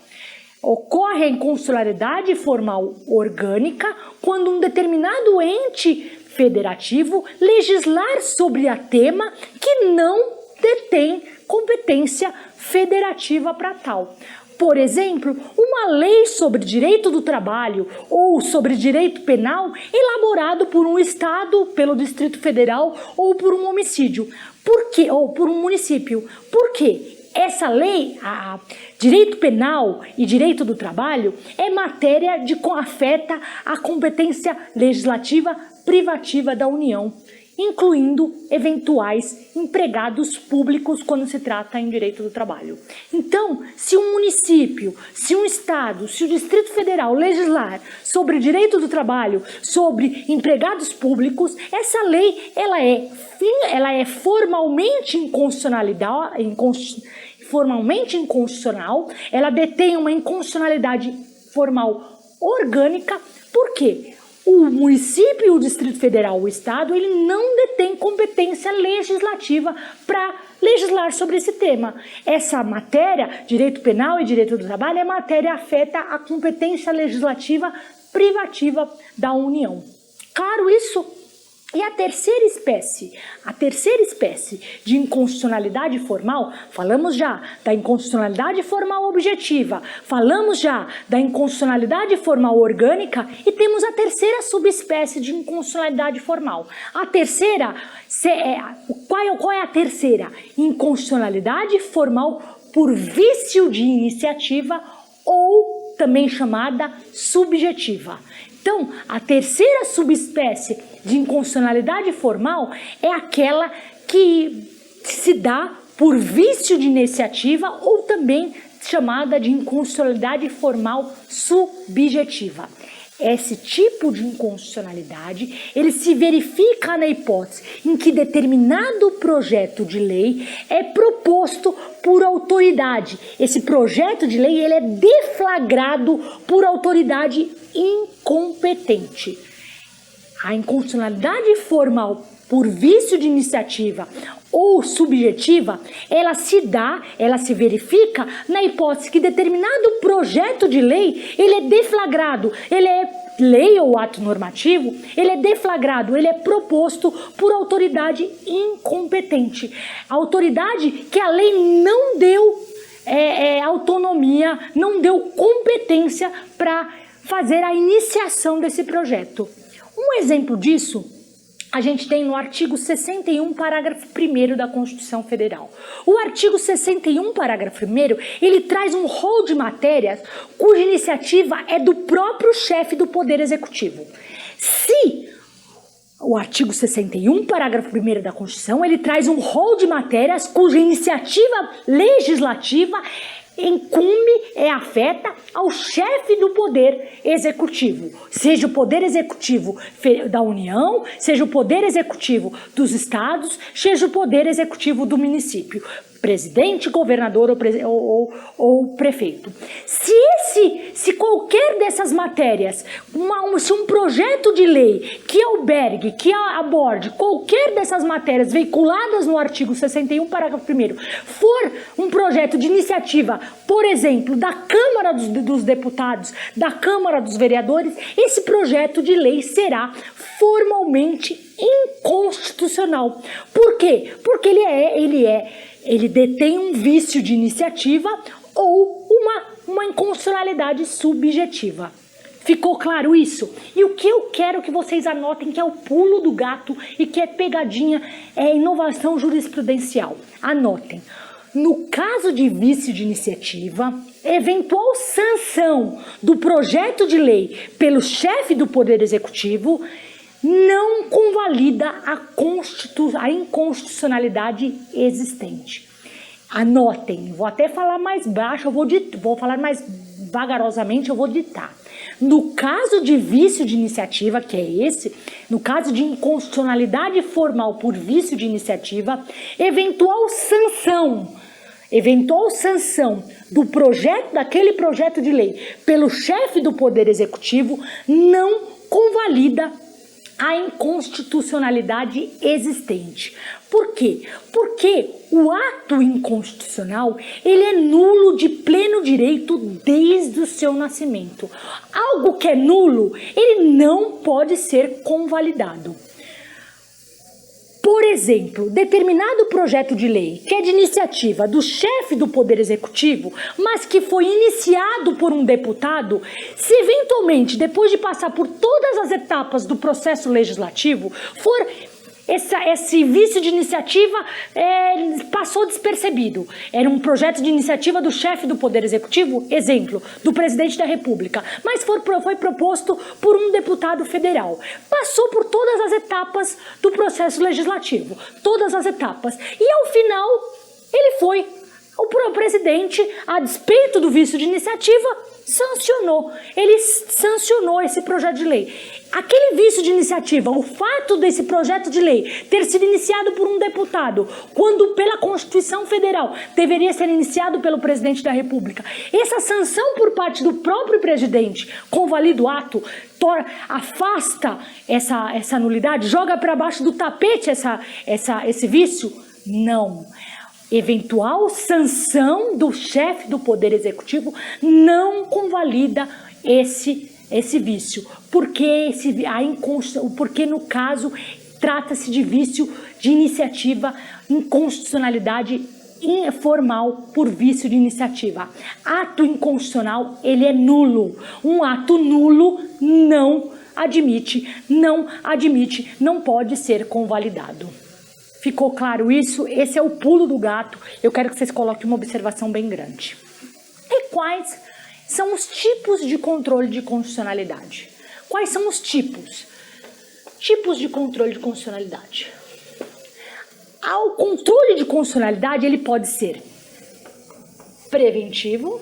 Ocorre a inconstitucionalidade formal orgânica quando um determinado ente federativo legislar sobre a tema que não detém competência federativa para tal. Por exemplo, uma lei sobre direito do trabalho ou sobre direito penal elaborado por um estado, pelo Distrito Federal ou por um homicídio. Por quê? Ou por um município. Por quê? Essa lei, direito penal e direito do trabalho, é matéria de afeta a competência legislativa privativa da União, incluindo eventuais empregados públicos quando se trata em direito do trabalho. Então, se um município, se um estado, se o Distrito Federal legislar sobre direito do trabalho, sobre empregados públicos, essa lei ela é formalmente inconstitucional, ela detém uma inconstitucionalidade formal orgânica. Por quê? O município e o Distrito Federal, o Estado, ele não detém competência legislativa para legislar sobre esse tema. Essa matéria, direito penal e direito do trabalho, é matéria afeta a competência legislativa privativa da União. Claro isso? E a terceira espécie de inconstitucionalidade formal, falamos já da inconstitucionalidade formal objetiva, falamos já da inconstitucionalidade formal orgânica e temos a terceira subespécie de inconstitucionalidade formal. A terceira, qual é a terceira? Inconstitucionalidade formal por vício de iniciativa ou também chamada subjetiva. Então, a terceira subespécie de inconstitucionalidade formal é aquela que se dá por vício de iniciativa ou também chamada de inconstitucionalidade formal subjetiva. Esse tipo de inconstitucionalidade, ele se verifica na hipótese em que determinado projeto de lei é proposto por autoridade. Esse projeto de lei, ele é deflagrado por autoridade incompetente. A inconstitucionalidade formal por vício de iniciativa ou subjetiva, ela se verifica na hipótese que determinado projeto de lei, ele é deflagrado, ele é lei ou ato normativo, ele é deflagrado, ele é proposto por autoridade incompetente. A autoridade que a lei não deu autonomia, não deu competência para fazer a iniciação desse projeto. Um exemplo disso a gente tem no artigo 61, parágrafo 1º da Constituição Federal. O artigo 61, parágrafo 1º, ele traz um rol de matérias cuja iniciativa é do próprio chefe do Poder Executivo. Se o artigo 61, parágrafo 1º da Constituição, ele traz um rol de matérias cuja iniciativa legislativa afeta ao chefe do Poder Executivo, seja o Poder Executivo da União, seja o Poder Executivo dos Estados, seja o Poder Executivo do município, presidente, governador ou prefeito. Se qualquer dessas matérias, se um projeto de lei que albergue, que aborde qualquer dessas matérias veiculadas no artigo 61, parágrafo 1º, for um projeto de iniciativa, por exemplo, da Câmara dos Deputados, da Câmara dos Vereadores, esse projeto de lei será formalmente inconstitucional. Por quê? Porque ele detém um vício de iniciativa ou uma inconstitucionalidade subjetiva. Ficou claro isso? E o que eu quero que vocês anotem, que é o pulo do gato e que é pegadinha, é inovação jurisprudencial. Anotem. No caso de vício de iniciativa, eventual sanção do projeto de lei pelo chefe do Poder Executivo não convalida a inconstitucionalidade existente. Anotem, vou até falar mais baixo, vou falar mais vagarosamente, eu vou ditar. No caso de vício de iniciativa, que é esse, no caso de inconstitucionalidade formal por vício de iniciativa, eventual sanção daquele projeto de lei pelo chefe do Poder Executivo não convalida a inconstitucionalidade existente. Por quê? Porque o ato inconstitucional, ele é nulo de pleno direito desde o seu nascimento. Algo que é nulo, ele não pode ser convalidado. Por exemplo, determinado projeto de lei, que é de iniciativa do chefe do Poder Executivo, mas que foi iniciado por um deputado, se eventualmente, depois de passar por todas as etapas do processo legislativo, for esse vício de iniciativa passou despercebido. Era um projeto de iniciativa do chefe do Poder Executivo, exemplo, do presidente da República, mas foi proposto por um deputado federal. Passou por todas as etapas do processo legislativo, todas as etapas. E ao final, ele foi, o presidente, a despeito do vício de iniciativa, sancionou. Ele sancionou esse projeto de lei. Aquele vício de iniciativa, o fato desse projeto de lei ter sido iniciado por um deputado, quando pela Constituição Federal deveria ser iniciado pelo presidente da República, essa sanção por parte do próprio presidente, convalida o ato, afasta essa nulidade, joga para baixo do tapete esse vício? Não. Eventual sanção do chefe do Poder Executivo não convalida esse vício, porque no caso trata-se de vício de iniciativa, inconstitucionalidade informal por vício de iniciativa. Ato inconstitucional, ele é nulo. Um ato nulo não pode ser convalidado. Ficou claro isso? Esse é o pulo do gato. Eu quero que vocês coloquem uma observação bem grande. E quais são os tipos de controle de constitucionalidade? Quais são os tipos? Tipos de controle de constitucionalidade. O controle de constitucionalidade, ele pode ser preventivo.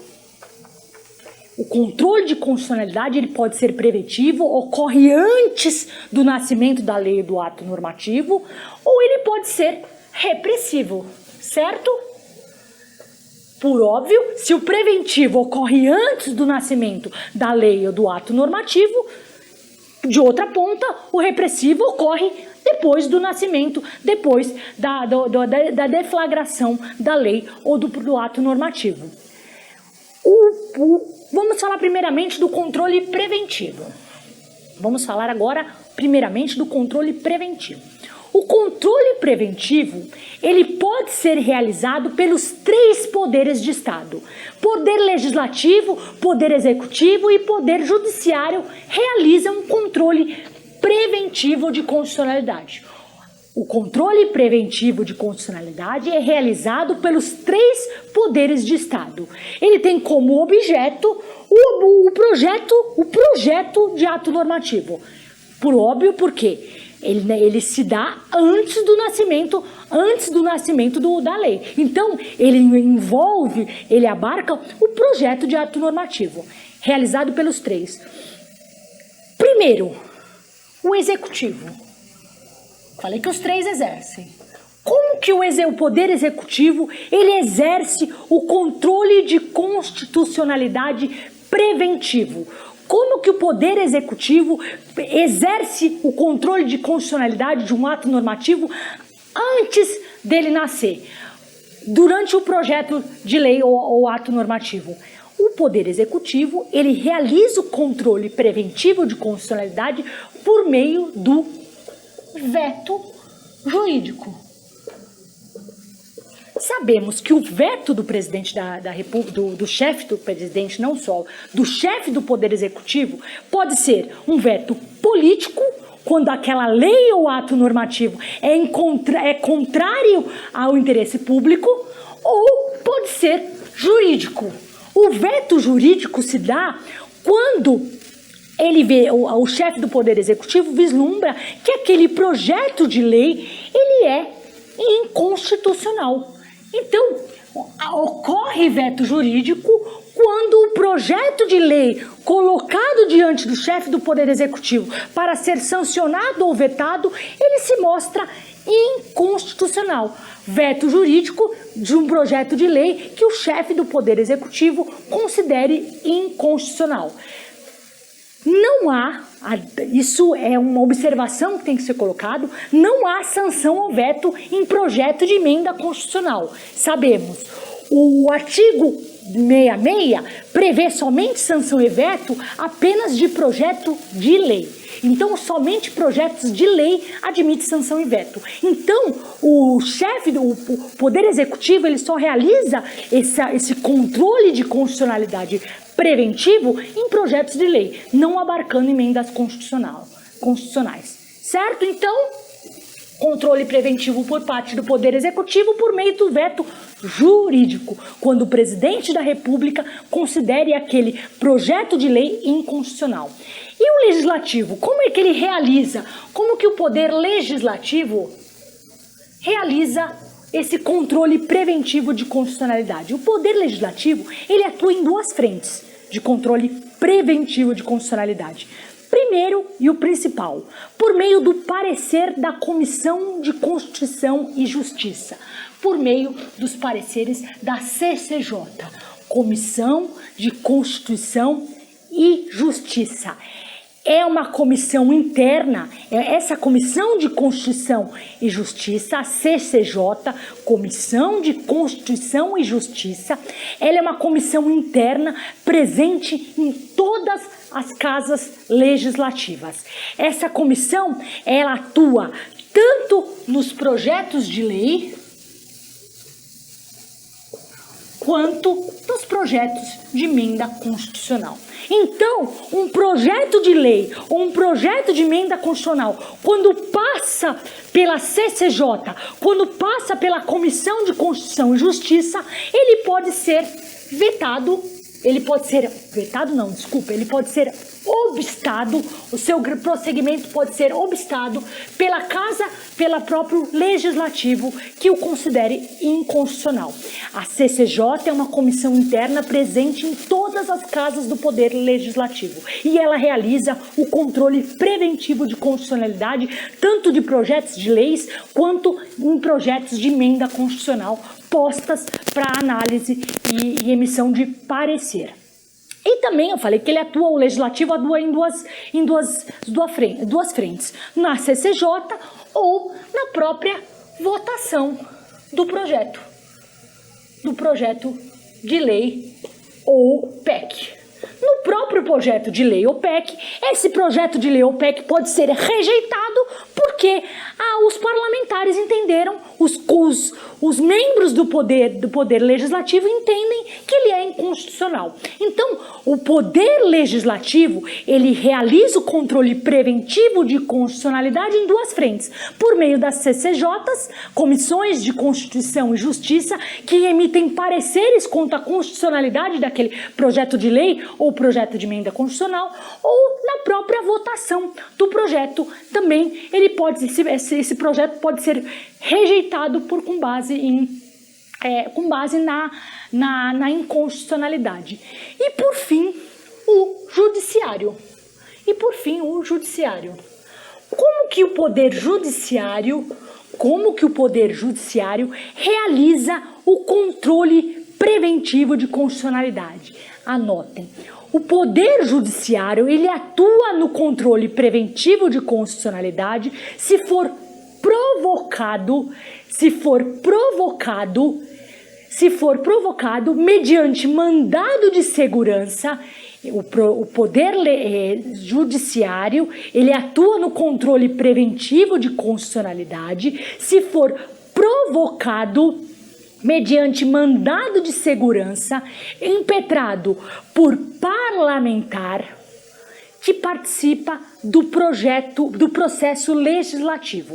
O controle de constitucionalidade, ele pode ser preventivo, ocorre antes do nascimento da lei e do ato normativo, ou ele pode ser repressivo, certo? Por óbvio, se o preventivo ocorre antes do nascimento da lei ou do ato normativo, de outra ponta, o repressivo ocorre depois do nascimento, depois da deflagração da lei ou do ato normativo. Vamos falar primeiramente do controle preventivo. Vamos falar agora primeiramente do controle preventivo. O controle preventivo, ele pode ser realizado pelos 3 poderes de Estado. Poder legislativo, poder executivo e poder judiciário realizam um controle preventivo de constitucionalidade. O controle preventivo de constitucionalidade é realizado pelos 3 poderes de Estado. Ele tem como objeto o projeto de ato normativo. Por óbvio, porque ele se dá antes do nascimento da lei. Então, ele abarca o projeto de ato normativo, realizado pelos 3. Primeiro, o executivo. Falei que os 3 exercem. Como que o Poder Executivo ele exerce o controle de constitucionalidade preventivo? Como que o Poder Executivo exerce o controle de constitucionalidade de um ato normativo antes dele nascer, durante o projeto de lei ou ato normativo? O Poder Executivo ele realiza o controle preventivo de constitucionalidade por meio do veto jurídico. Sabemos que o veto do presidente da República, do chefe do presidente, não só, do chefe do Poder Executivo, pode ser um veto político, quando aquela lei ou ato normativo é contrário ao interesse público, ou pode ser jurídico. O veto jurídico se dá quando o chefe do Poder Executivo vislumbra que aquele projeto de lei ele é inconstitucional. Então, ocorre veto jurídico quando o projeto de lei colocado diante do chefe do Poder Executivo para ser sancionado ou vetado, ele se mostra inconstitucional. Veto jurídico de um projeto de lei que o chefe do Poder Executivo considere inconstitucional. Não há, isso é uma observação que tem que ser colocado, não há sanção ao veto em projeto de emenda constitucional. Sabemos, o artigo 66 prevê somente sanção e veto apenas de projeto de lei. Então, somente projetos de lei admitem sanção e veto. Então, o chefe do Poder Executivo, ele só realiza esse controle de constitucionalidade preventivo em projetos de lei, não abarcando emendas constitucionais. Certo? Então, controle preventivo por parte do Poder Executivo por meio do veto jurídico, quando o presidente da República considere aquele projeto de lei inconstitucional. E o Legislativo, como é que ele realiza? Como que o Poder Legislativo realiza esse controle preventivo de constitucionalidade? O Poder Legislativo, ele atua em duas frentes de controle preventivo de constitucionalidade. Primeiro e o principal, por meio do parecer da Comissão de Constituição e Justiça, por meio dos pareceres da CCJ, Comissão de Constituição e Justiça. É uma comissão interna, essa Comissão de Constituição e Justiça, a CCJ, Comissão de Constituição e Justiça, ela é uma comissão interna presente em todas as casas legislativas. Essa comissão, ela atua tanto nos projetos de lei, quanto nos projetos de emenda constitucional. Então, um projeto de lei ou um projeto de emenda constitucional, quando passa pela CCJ, quando passa pela Comissão de Constituição e Justiça, ele pode ser vetado, ele pode ser obstado, o seu prosseguimento pode ser obstado pelo próprio Legislativo que o considere inconstitucional. A CCJ é uma comissão interna presente em todas as casas do Poder Legislativo e ela realiza o controle preventivo de constitucionalidade tanto de projetos de leis quanto em projetos de emenda constitucional postas para análise e emissão de parecer. E também eu falei que o Legislativo atua em duas frentes, na CCJ ou na própria votação do projeto de lei ou PEC. No próprio projeto de lei ou PEC, esse projeto de lei ou PEC pode ser rejeitado porque os parlamentares entenderam, os membros do poder Legislativo entendem que ele é inconstitucional. Então, o Poder Legislativo, ele realiza o controle preventivo de constitucionalidade em duas frentes, por meio das CCJs, Comissões de Constituição e Justiça, que emitem pareceres quanto à constitucionalidade daquele projeto de lei ou projeto de emenda constitucional, ou na própria votação do projeto também, esse projeto pode ser rejeitado com base na inconstitucionalidade. E por fim, o judiciário. Como que o Poder Judiciário realiza o controle preventivo de constitucionalidade? Anotem. O Poder Judiciário, ele atua no controle preventivo de constitucionalidade se for provocado mediante mandado de segurança. O Poder Judiciário, ele atua no controle preventivo de constitucionalidade se for provocado mediante mandado de segurança impetrado por parlamentar que participa do processo legislativo.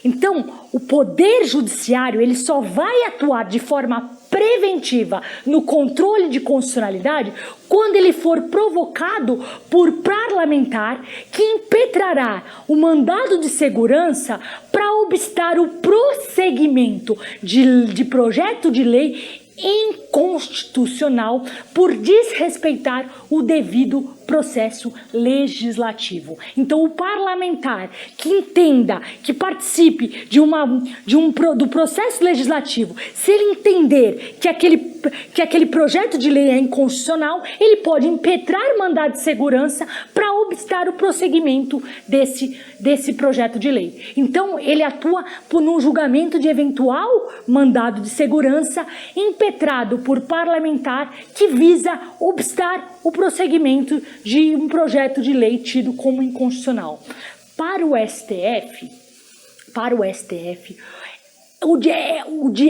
Então, o Poder Judiciário, ele só vai atuar de forma preventiva no controle de constitucionalidade quando ele for provocado por parlamentar que impetrará o mandado de segurança para obstar o prosseguimento de projeto de lei inconstitucional por desrespeitar o devido processo legislativo. Então, o parlamentar que entenda, que participe do processo legislativo, se ele entender que aquele projeto de lei é inconstitucional, ele pode impetrar mandado de segurança para obstar o prosseguimento desse projeto de lei. Então, ele atua no julgamento de eventual mandado de segurança impetrado por parlamentar que visa obstar o prosseguimento de um projeto de lei tido como inconstitucional. Para o STF,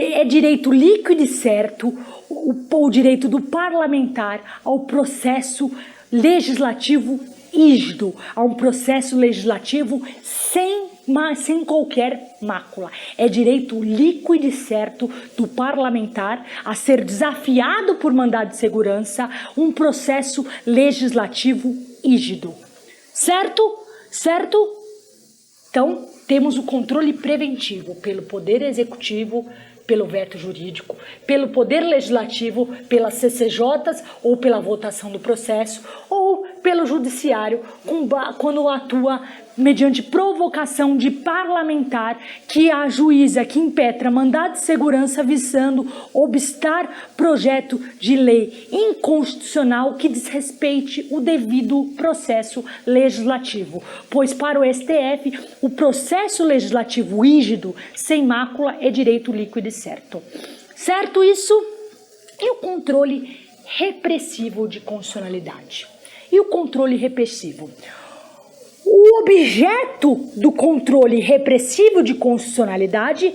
é direito líquido e certo o direito do parlamentar ao processo legislativo rígido, a um processo legislativo sem qualquer mácula. É direito líquido e certo do parlamentar a ser desafiado por mandado de segurança um processo legislativo rígido. Certo? Certo? Então, temos o controle preventivo pelo Poder Executivo, pelo veto jurídico, pelo Poder Legislativo, pelas CCJs ou pela votação do processo, ou pelo Judiciário, quando atua mediante provocação de parlamentar que ajuiza, que impetra mandado de segurança visando obstar projeto de lei inconstitucional que desrespeite o devido processo legislativo. Pois para o STF, o processo legislativo rígido, sem mácula, é direito líquido e certo. Certo isso? E o controle repressivo de constitucionalidade? E o controle repressivo? O objeto do controle repressivo de constitucionalidade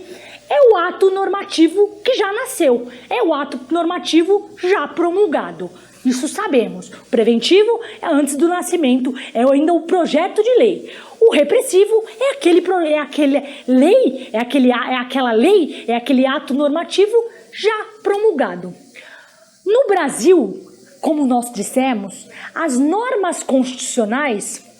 é o ato normativo que já nasceu, é o ato normativo já promulgado. Isso sabemos. O preventivo é antes do nascimento, é ainda o projeto de lei. O repressivo é aquele ato normativo já promulgado. No Brasil, como nós dissemos, as normas constitucionais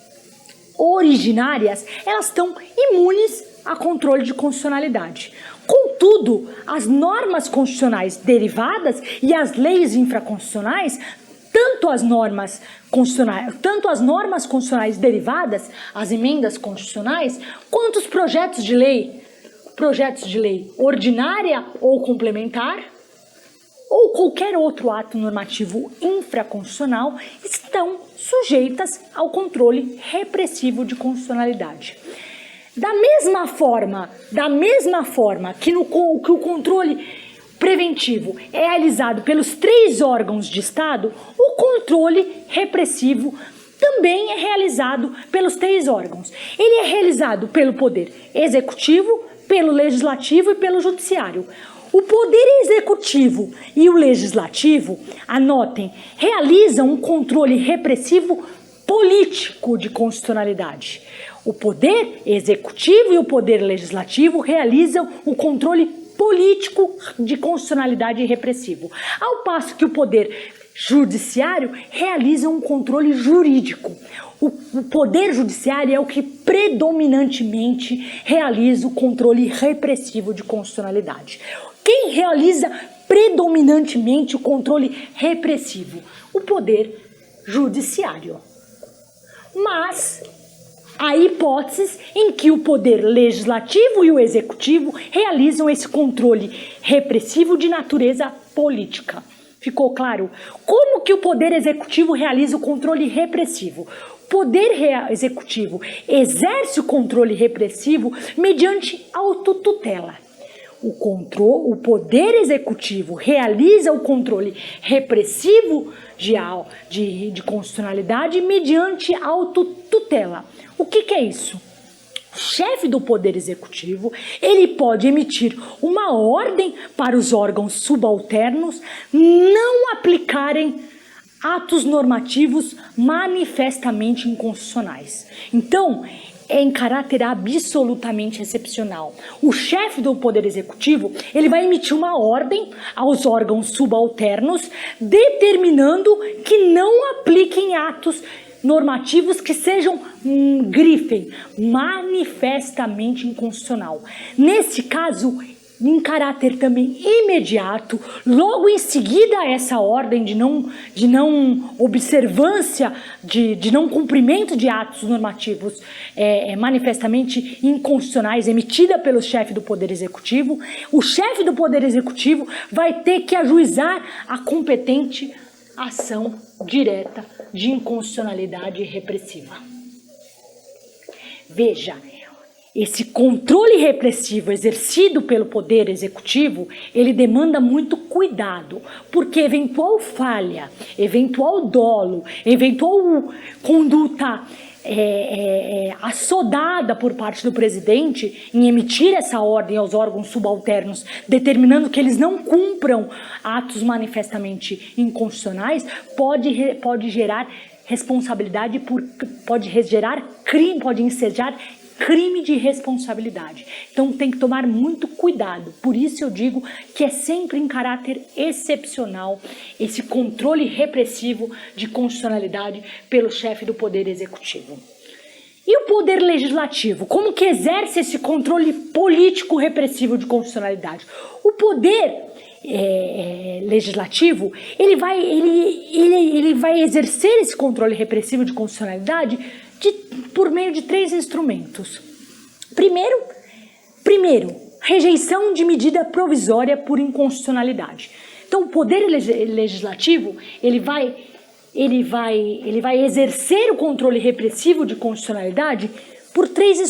originárias, elas estão imunes a controle de constitucionalidade. Contudo, as normas constitucionais derivadas e as leis infraconstitucionais, tanto as normas constitucionais derivadas, as emendas constitucionais, quanto os projetos de lei ordinária ou complementar, ou qualquer outro ato normativo infraconstitucional, estão sujeitas ao controle repressivo de constitucionalidade. Da mesma forma que o controle preventivo é realizado pelos 3 órgãos de Estado, o controle repressivo também é realizado pelos 3 órgãos. Ele é realizado pelo Poder Executivo, pelo Legislativo e pelo Judiciário. O Poder Executivo e o Legislativo, anotem, realizam um controle repressivo político de constitucionalidade. O Poder Executivo e o Poder Legislativo realizam o controle político de constitucionalidade repressivo, ao passo que o Poder Judiciário realiza um controle jurídico. O Poder Judiciário é o que predominantemente realiza o controle repressivo de constitucionalidade. Quem realiza predominantemente o controle repressivo? O Poder Judiciário. Mas há hipóteses em que o Poder Legislativo e o Executivo realizam esse controle repressivo de natureza política. Ficou claro? Como que o Poder Executivo realiza o controle repressivo? O Poder Executivo exerce o controle repressivo mediante autotutela. O Poder Executivo realiza o controle repressivo de constitucionalidade mediante autotutela. O que é isso? O chefe do Poder Executivo, ele pode emitir uma ordem para os órgãos subalternos não aplicarem atos normativos manifestamente inconstitucionais. Então, é em caráter absolutamente excepcional. O chefe do Poder Executivo, ele vai emitir uma ordem aos órgãos subalternos determinando que não apliquem atos normativos que sejam grifem manifestamente inconstitucional. Nesse caso, em caráter também imediato, logo em seguida a essa ordem de não observância, de não cumprimento de atos normativos manifestamente inconstitucionais emitida pelo chefe do Poder Executivo, o chefe do Poder Executivo vai ter que ajuizar a competente ação direta de inconstitucionalidade repressiva. Veja, esse controle repressivo exercido pelo Poder Executivo, ele demanda muito cuidado, porque eventual falha, eventual dolo, eventual conduta assodada por parte do presidente em emitir essa ordem aos órgãos subalternos, determinando que eles não cumpram atos manifestamente inconstitucionais, pode gerar responsabilidade, pode gerar crime, pode ensejar crime de responsabilidade. Então tem que tomar muito cuidado. Por isso eu digo que é sempre em caráter excepcional esse controle repressivo de constitucionalidade pelo chefe do Poder Executivo. E o Poder Legislativo? Como que exerce esse controle político repressivo de constitucionalidade? O Poder Legislativo, ele vai exercer esse controle repressivo de constitucionalidade por meio de 3 instrumentos. Primeiro, rejeição de medida provisória por inconstitucionalidade. Então, o Poder Legislativo, ele vai exercer o controle repressivo de constitucionalidade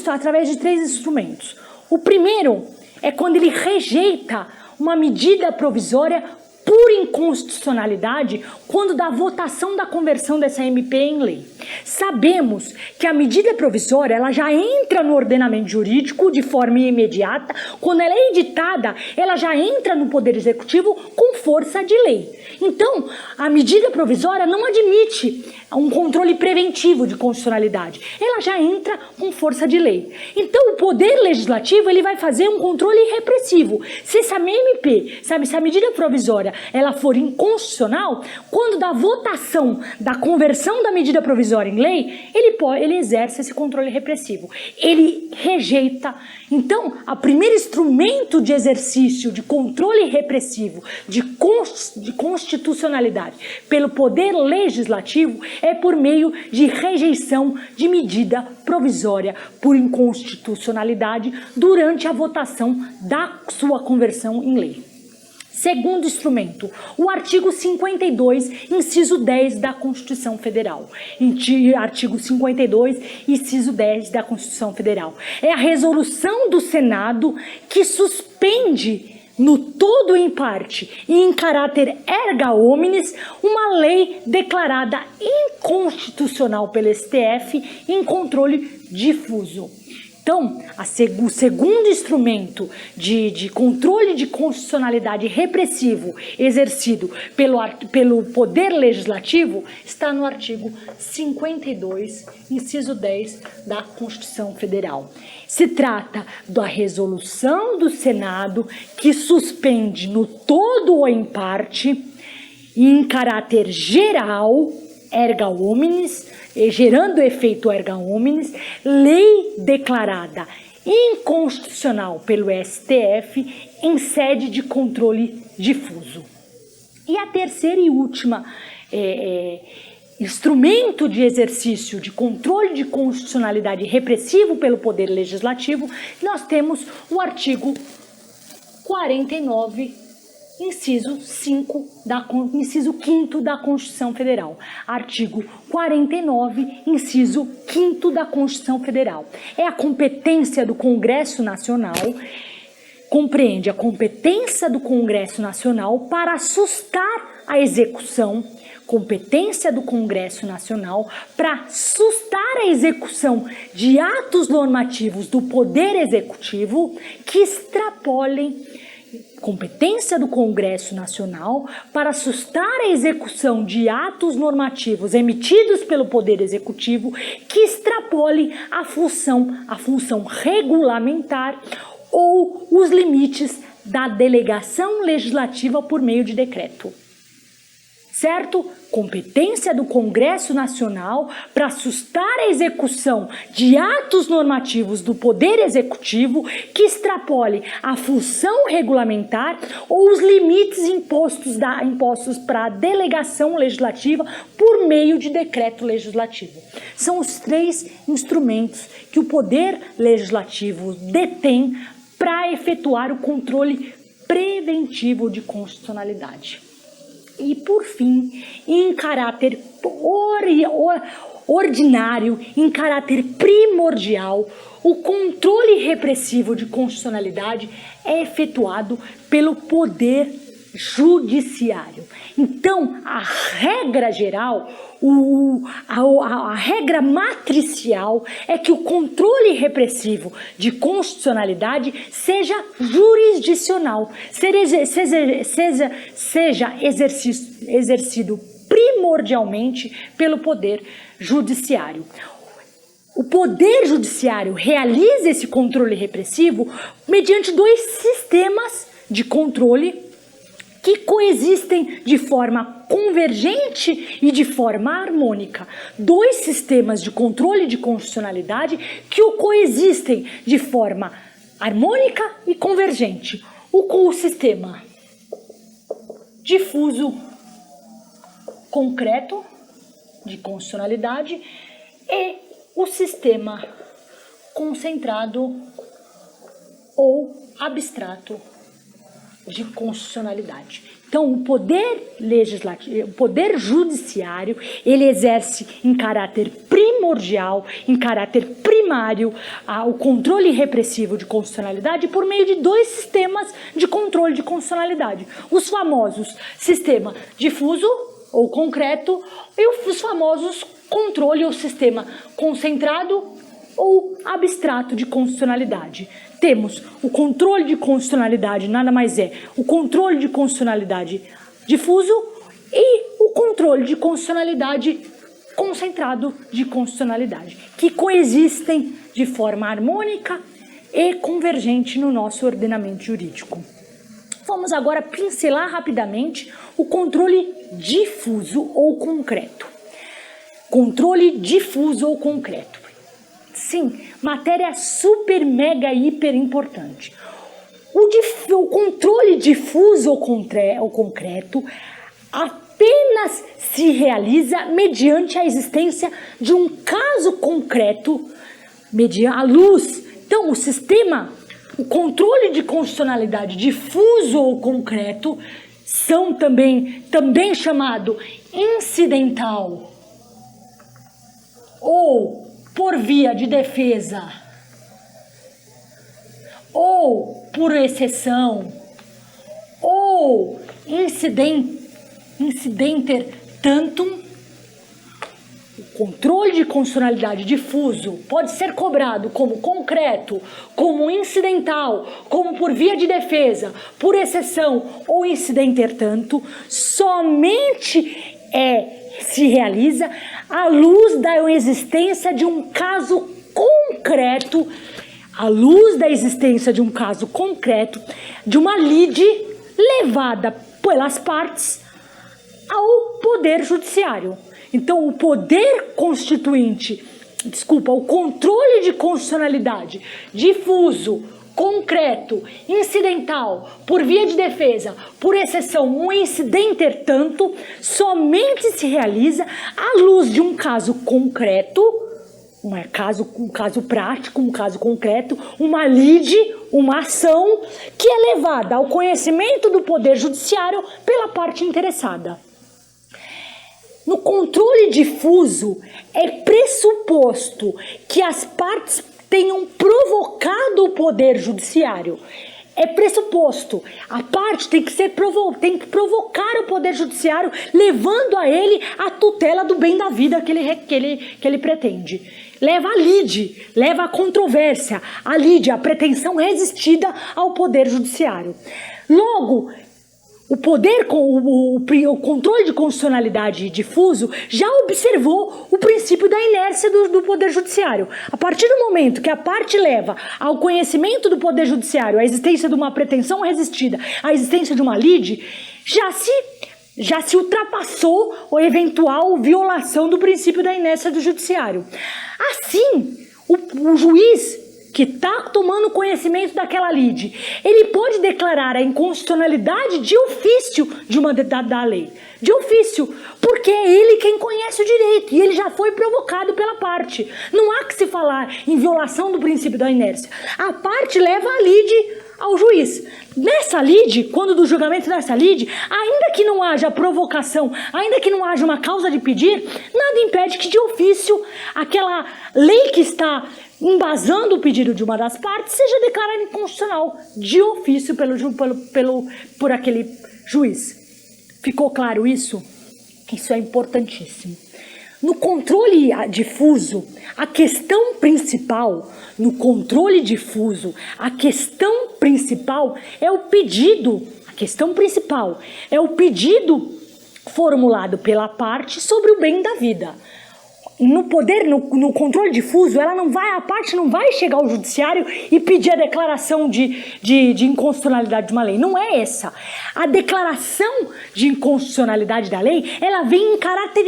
através de 3 instrumentos. O primeiro é quando ele rejeita uma medida provisória por inconstitucionalidade quando da votação da conversão dessa MP em lei. Sabemos que a medida provisória ela já entra no ordenamento jurídico de forma imediata. Quando ela é editada, ela já entra no Poder Executivo com força de lei. Então, a medida provisória não admite um controle preventivo de constitucionalidade. Ela já entra com força de lei. Então, o Poder Legislativo ele vai fazer um controle repressivo. Se essa MP, se a medida provisória ela for inconstitucional, quando da votação da conversão da medida provisória em lei, ele exerce esse controle repressivo. Ele rejeita. Então, o primeiro instrumento de exercício de controle repressivo de constitucionalidade pelo Poder Legislativo é por meio de rejeição de medida provisória por inconstitucionalidade durante a votação da sua conversão em lei. Segundo instrumento, o artigo 52, inciso 10 da Constituição Federal. Artigo 52, inciso 10 da Constituição Federal. É a resolução do Senado que suspende no todo ou em parte e em caráter erga omnes uma lei declarada inconstitucional pelo STF em controle difuso. Então, o segundo instrumento de controle de constitucionalidade repressivo exercido pelo Poder Legislativo está no artigo 52, inciso 10 da Constituição Federal. Se trata da resolução do Senado que suspende no todo ou em parte, em caráter geral, erga omnes, gerando efeito erga omnes, lei declarada inconstitucional pelo STF em sede de controle difuso. E a terceira e última instrumento de exercício de controle de constitucionalidade repressivo pelo Poder Legislativo, nós temos o artigo 49, inciso 5 inciso 5º da Constituição Federal. Artigo 49, inciso 5º da Constituição Federal. É a competência do Congresso Nacional, compreende a competência do Congresso Nacional para sustar a execução, competência do Congresso Nacional para sustar a execução de atos normativos do Poder Executivo que extrapolem competência do Congresso Nacional para sustar a execução de atos normativos emitidos pelo Poder Executivo que extrapolem a função regulamentar ou os limites da delegação legislativa por meio de decreto. Certo? Competência do Congresso Nacional para sustar a execução de atos normativos do Poder Executivo que extrapole a função regulamentar ou os limites impostos para a delegação legislativa por meio de decreto legislativo. São os 3 instrumentos que o Poder Legislativo detém para efetuar o controle preventivo de constitucionalidade. E, por fim, em caráter ordinário, em caráter primordial, o controle repressivo de constitucionalidade é efetuado pelo Poder Judiciário. Então, a regra geral, a regra matricial é que o controle repressivo de constitucionalidade seja jurisdicional, seja exercido primordialmente pelo Poder Judiciário. O Poder Judiciário realiza esse controle repressivo mediante dois sistemas de controle que coexistem de forma convergente e de forma harmônica. Dois sistemas de controle de constitucionalidade que coexistem de forma harmônica e convergente. O sistema difuso concreto de constitucionalidade e o sistema concentrado ou abstrato de constitucionalidade. Então, o poder legislativo, o poder judiciário, ele exerce em caráter primordial, em caráter primário, o controle repressivo de constitucionalidade por meio de dois sistemas de controle de constitucionalidade. Os famosos sistema difuso ou concreto e os famosos controle ou sistema concentrado ou abstrato de constitucionalidade. Temos o controle de constitucionalidade, nada mais é o controle de constitucionalidade difuso e o controle de constitucionalidade concentrado de constitucionalidade, que coexistem de forma harmônica e convergente no nosso ordenamento jurídico. Vamos agora pincelar rapidamente o controle difuso ou concreto. Controle difuso ou concreto. Sim, matéria super, mega, hiper importante. O controle difuso ou concreto apenas se realiza mediante a existência de um caso concreto, mediante a luz. Então, o controle de constitucionalidade difuso ou concreto são também chamado incidental ou por via de defesa, ou por exceção, ou incidenter tantum. O controle de constitucionalidade difuso pode ser cobrado como concreto, como incidental, como por via de defesa, por exceção ou incidenter tanto, somente se realiza à luz da existência de um caso concreto, de uma lide levada pelas partes ao Poder Judiciário. Então, o controle de constitucionalidade difuso, concreto, incidental, por via de defesa, por exceção, um incidenter tanto, somente se realiza à luz de um caso concreto, um caso prático, um caso concreto, uma lide, uma ação que é levada ao conhecimento do Poder Judiciário pela parte interessada. No controle difuso, é pressuposto que as partes tenham provocado o Poder Judiciário. É pressuposto. A parte tem que provocar o Poder Judiciário, levando a ele a tutela do bem da vida que ele pretende. Leva a lide, leva a controvérsia, a pretensão resistida ao Poder Judiciário. Logo, o controle de constitucionalidade difuso já observou o princípio da inércia do Poder Judiciário. A partir do momento que a parte leva ao conhecimento do Poder Judiciário a existência de uma pretensão resistida, a existência de uma lide, já se ultrapassou a eventual violação do princípio da inércia do Judiciário. Assim, o juiz que está tomando conhecimento daquela lide, ele pode declarar a inconstitucionalidade de ofício da lei. De ofício, porque é ele quem conhece o direito e ele já foi provocado pela parte. Não há que se falar em violação do princípio da inércia. A parte leva a lide ao juiz. Nessa lide, quando do julgamento dessa lide, ainda que não haja provocação, ainda que não haja uma causa de pedir, nada impede que de ofício aquela lei que está embasando o pedido de uma das partes seja declarada inconstitucional de ofício por aquele juiz. Ficou claro isso? Isso é importantíssimo. No controle difuso, a questão principal é o pedido, formulado pela parte sobre o bem da vida. No controle difuso, a parte não vai chegar ao judiciário e pedir a declaração de inconstitucionalidade de uma lei. Não é essa. A declaração de inconstitucionalidade da lei, ela vem em caráter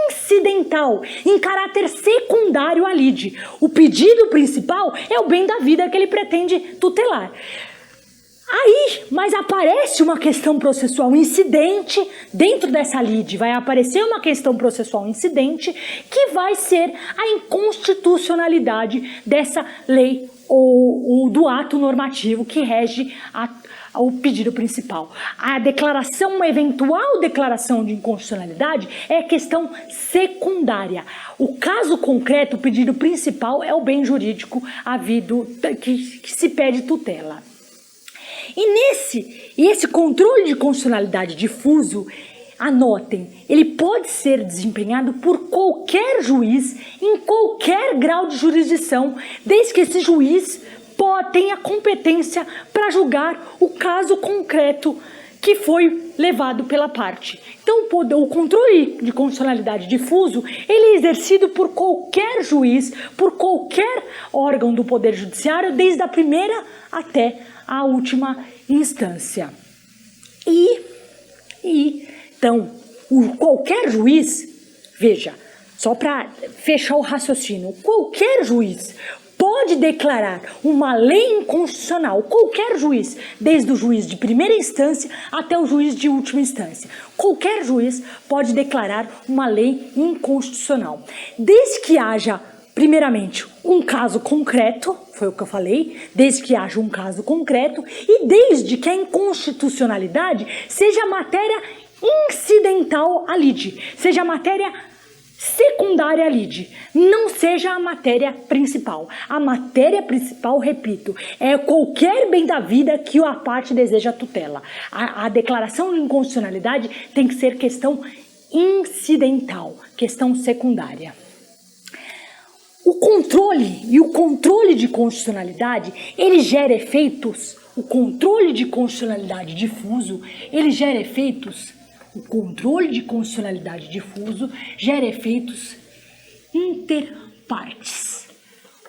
incidental, em caráter secundário à lide. O pedido principal é o bem da vida que ele pretende tutelar. Mas aparece uma questão processual incidente dentro dessa lide, vai aparecer uma questão processual incidente que vai ser a inconstitucionalidade dessa lei ou do ato normativo que rege o pedido principal. Uma eventual declaração de inconstitucionalidade é questão secundária. O caso concreto, o pedido principal é o bem jurídico havido que se pede tutela. E esse controle de constitucionalidade difuso, anotem, ele pode ser desempenhado por qualquer juiz em qualquer grau de jurisdição, desde que esse juiz tenha competência para julgar o caso concreto que foi levado pela parte. Então, o controle de constitucionalidade difuso, ele é exercido por qualquer juiz, por qualquer órgão do Poder Judiciário, desde a primeira até a última instância. Então, qualquer juiz, veja, só para fechar o raciocínio, qualquer juiz pode declarar uma lei inconstitucional, qualquer juiz, desde o juiz de primeira instância até o juiz de última instância. Qualquer juiz pode declarar uma lei inconstitucional, desde que haja, primeiramente, um caso concreto, foi o que eu falei, desde que haja um caso concreto e desde que a inconstitucionalidade seja matéria incidental à lide, seja matéria secundária à lide, não seja a matéria principal. A matéria principal, repito, é qualquer bem da vida que a parte deseja tutela. A declaração de inconstitucionalidade tem que ser questão incidental, questão secundária. O controle de constitucionalidade, ele gera efeitos, o controle de conconstitucionalidade difuso gera efeitos interpartes.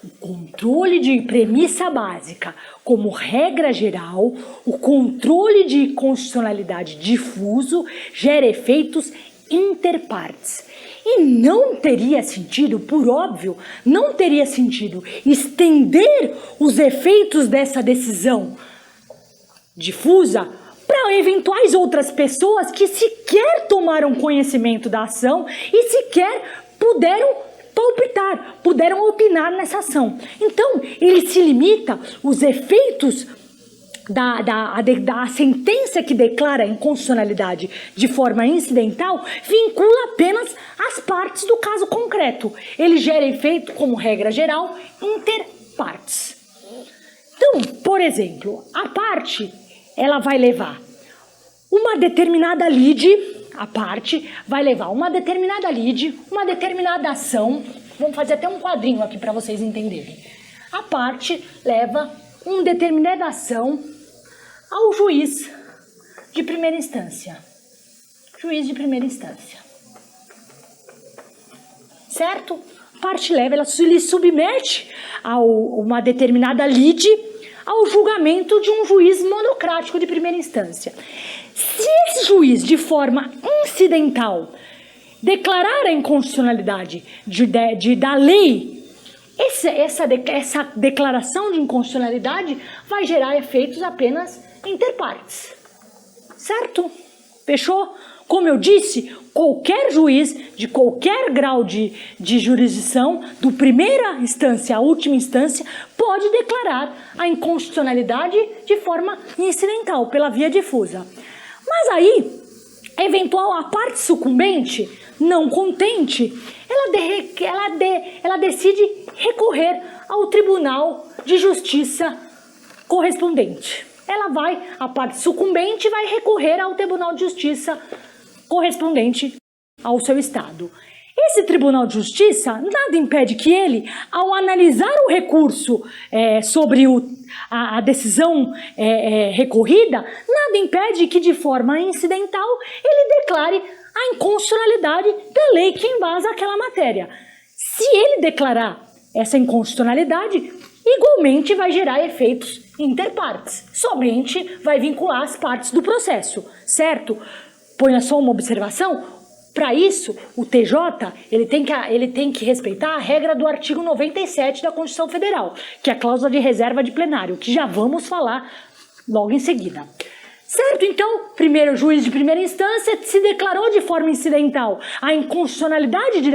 O controle de premissa básica, como regra geral, o controle de constitucionalidade difuso gera efeitos interpartes. E não teria sentido, por óbvio, estender os efeitos dessa decisão difusa para eventuais outras pessoas que sequer tomaram conhecimento da ação e sequer puderam palpitar, puderam opinar nessa ação. Então, ele se limita, os efeitos da sentença que declara a inconstitucionalidade de forma incidental vincula apenas as partes do caso concreto. Ele gera efeito, como regra geral, interpartes. Então, por exemplo, a parte, ela vai levar uma determinada lide, uma determinada ação. Vamos fazer até um quadrinho aqui para vocês entenderem. A parte leva uma determinada ação ao juiz de primeira instância. Certo? A parte leva, ele submete a uma determinada lide ao julgamento de um juiz monocrático de primeira instância. Se esse juiz, de forma incidental, declarar a inconstitucionalidade da lei, essa declaração de inconstitucionalidade vai gerar efeitos apenas interpartes. Certo? Fechou? Como eu disse, qualquer juiz de qualquer grau de jurisdição, do primeira instância à última instância, pode declarar a inconstitucionalidade de forma incidental, pela via difusa. Mas aí, a parte sucumbente, não contente, ela decide recorrer ao Tribunal de Justiça correspondente. A parte sucumbente vai recorrer ao Tribunal de Justiça correspondente ao seu estado. Esse Tribunal de Justiça, nada impede que ele, ao analisar o recurso sobre a decisão recorrida, nada impede que, de forma incidental, ele declare a inconstitucionalidade da lei que embasa aquela matéria. Se ele declarar essa inconstitucionalidade, igualmente vai gerar efeitos interpartes, somente vai vincular as partes do processo, certo? Ponha só uma observação. Para isso, o TJ ele tem que respeitar a regra do artigo 97 da Constituição Federal, que é a cláusula de reserva de plenário, que já vamos falar logo em seguida. Certo? Então, primeiro, o juiz de primeira instância se declarou de forma incidental a inconstitucionalidade de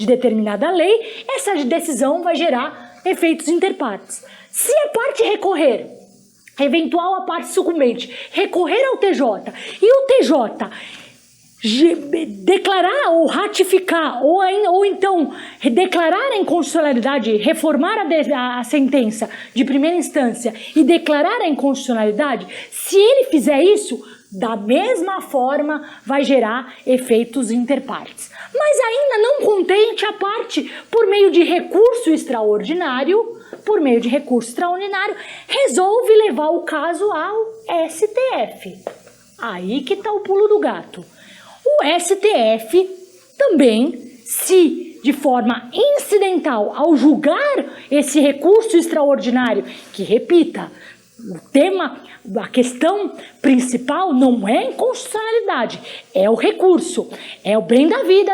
determinada lei, essa decisão vai gerar efeitos interpartes. Se a parte recorrer, a parte sucumbente, recorrer ao TJ e o TJ declarar ou ratificar ou então declarar a inconstitucionalidade, reformar a sentença de primeira instância e declarar a inconstitucionalidade, se ele fizer isso, da mesma forma vai gerar efeitos interpartes. Mas ainda não contente, a parte, por meio de recurso extraordinário, resolve levar o caso ao STF. Aí que está o pulo do gato. O STF também, se de forma incidental, ao julgar esse recurso extraordinário, que, repita, a questão principal não é a inconstitucionalidade, é o recurso, é o bem da vida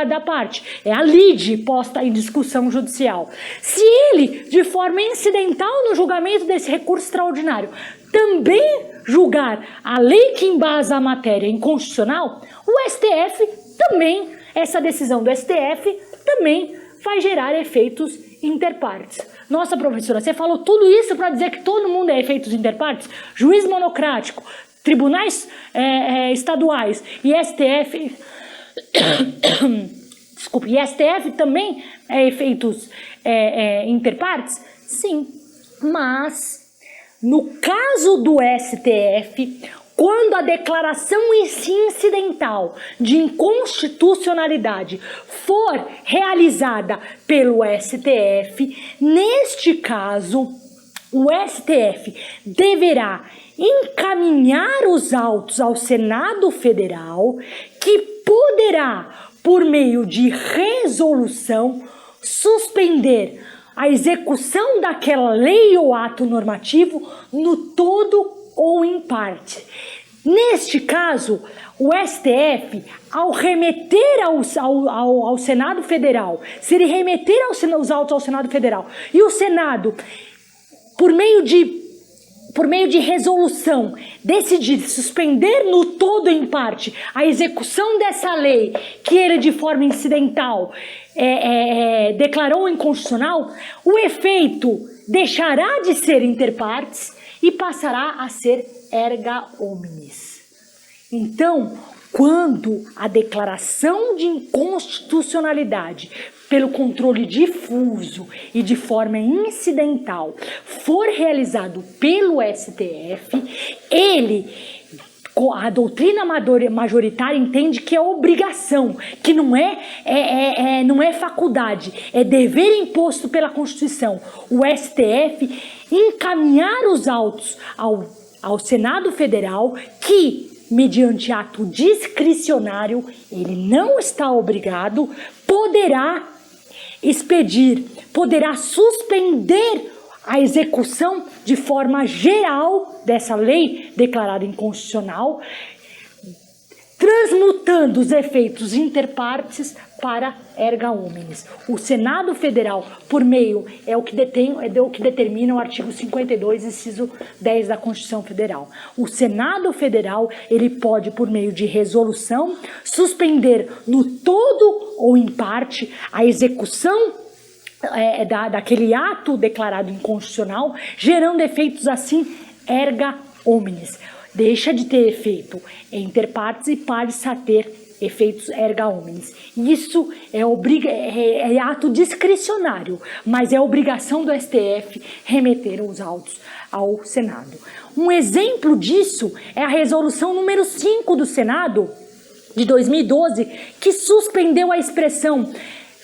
da parte, é a lide posta em discussão judicial. Se ele, de forma incidental no julgamento desse recurso extraordinário, também julgar a lei que embasa a matéria inconstitucional, o STF também, essa decisão do STF também vai gerar efeitos interpartes. Nossa, professora, você falou tudo isso para dizer que todo mundo é efeitos interpartes? Juiz monocrático, tribunais estaduais e STF... Desculpe, e STF também é efeitos interpartes? Sim, mas no caso do STF, quando a declaração incidental de inconstitucionalidade for realizada pelo STF, neste caso, o STF deverá encaminhar os autos ao Senado Federal, que poderá, por meio de resolução, suspender a execução daquela lei ou ato normativo no todo ou em parte. Neste caso, o STF, ao remeter ao Senado Federal, se ele remeter os autos ao Senado Federal e o Senado, por meio de resolução, decidir suspender no todo ou em parte a execução dessa lei que ele, de forma incidental, declarou inconstitucional, o efeito deixará de ser interpartes e passará a ser erga omnes. Então, quando a declaração de inconstitucionalidade pelo controle difuso e de forma incidental for realizado pelo STF, a doutrina majoritária entende que é obrigação, que não é faculdade, é dever imposto pela Constituição. O STF encaminhar os autos ao Senado Federal, que, mediante ato discricionário, ele não está obrigado, poderá suspender a execução de forma geral dessa lei declarada inconstitucional, transmutando os efeitos inter partes para erga omnes. O Senado Federal, por meio, é o que determina o artigo 52, inciso 10 da Constituição Federal. O Senado Federal, ele pode, por meio de resolução, suspender no todo ou em parte a execução daquele ato declarado inconstitucional, gerando efeitos assim erga omnes. Deixa de ter efeito inter partes e passa a ter efeitos erga omnes. Isso é ato discricionário, mas é obrigação do STF remeter os autos ao Senado. Um exemplo disso é a resolução número 5 do Senado, de 2012, que suspendeu a expressão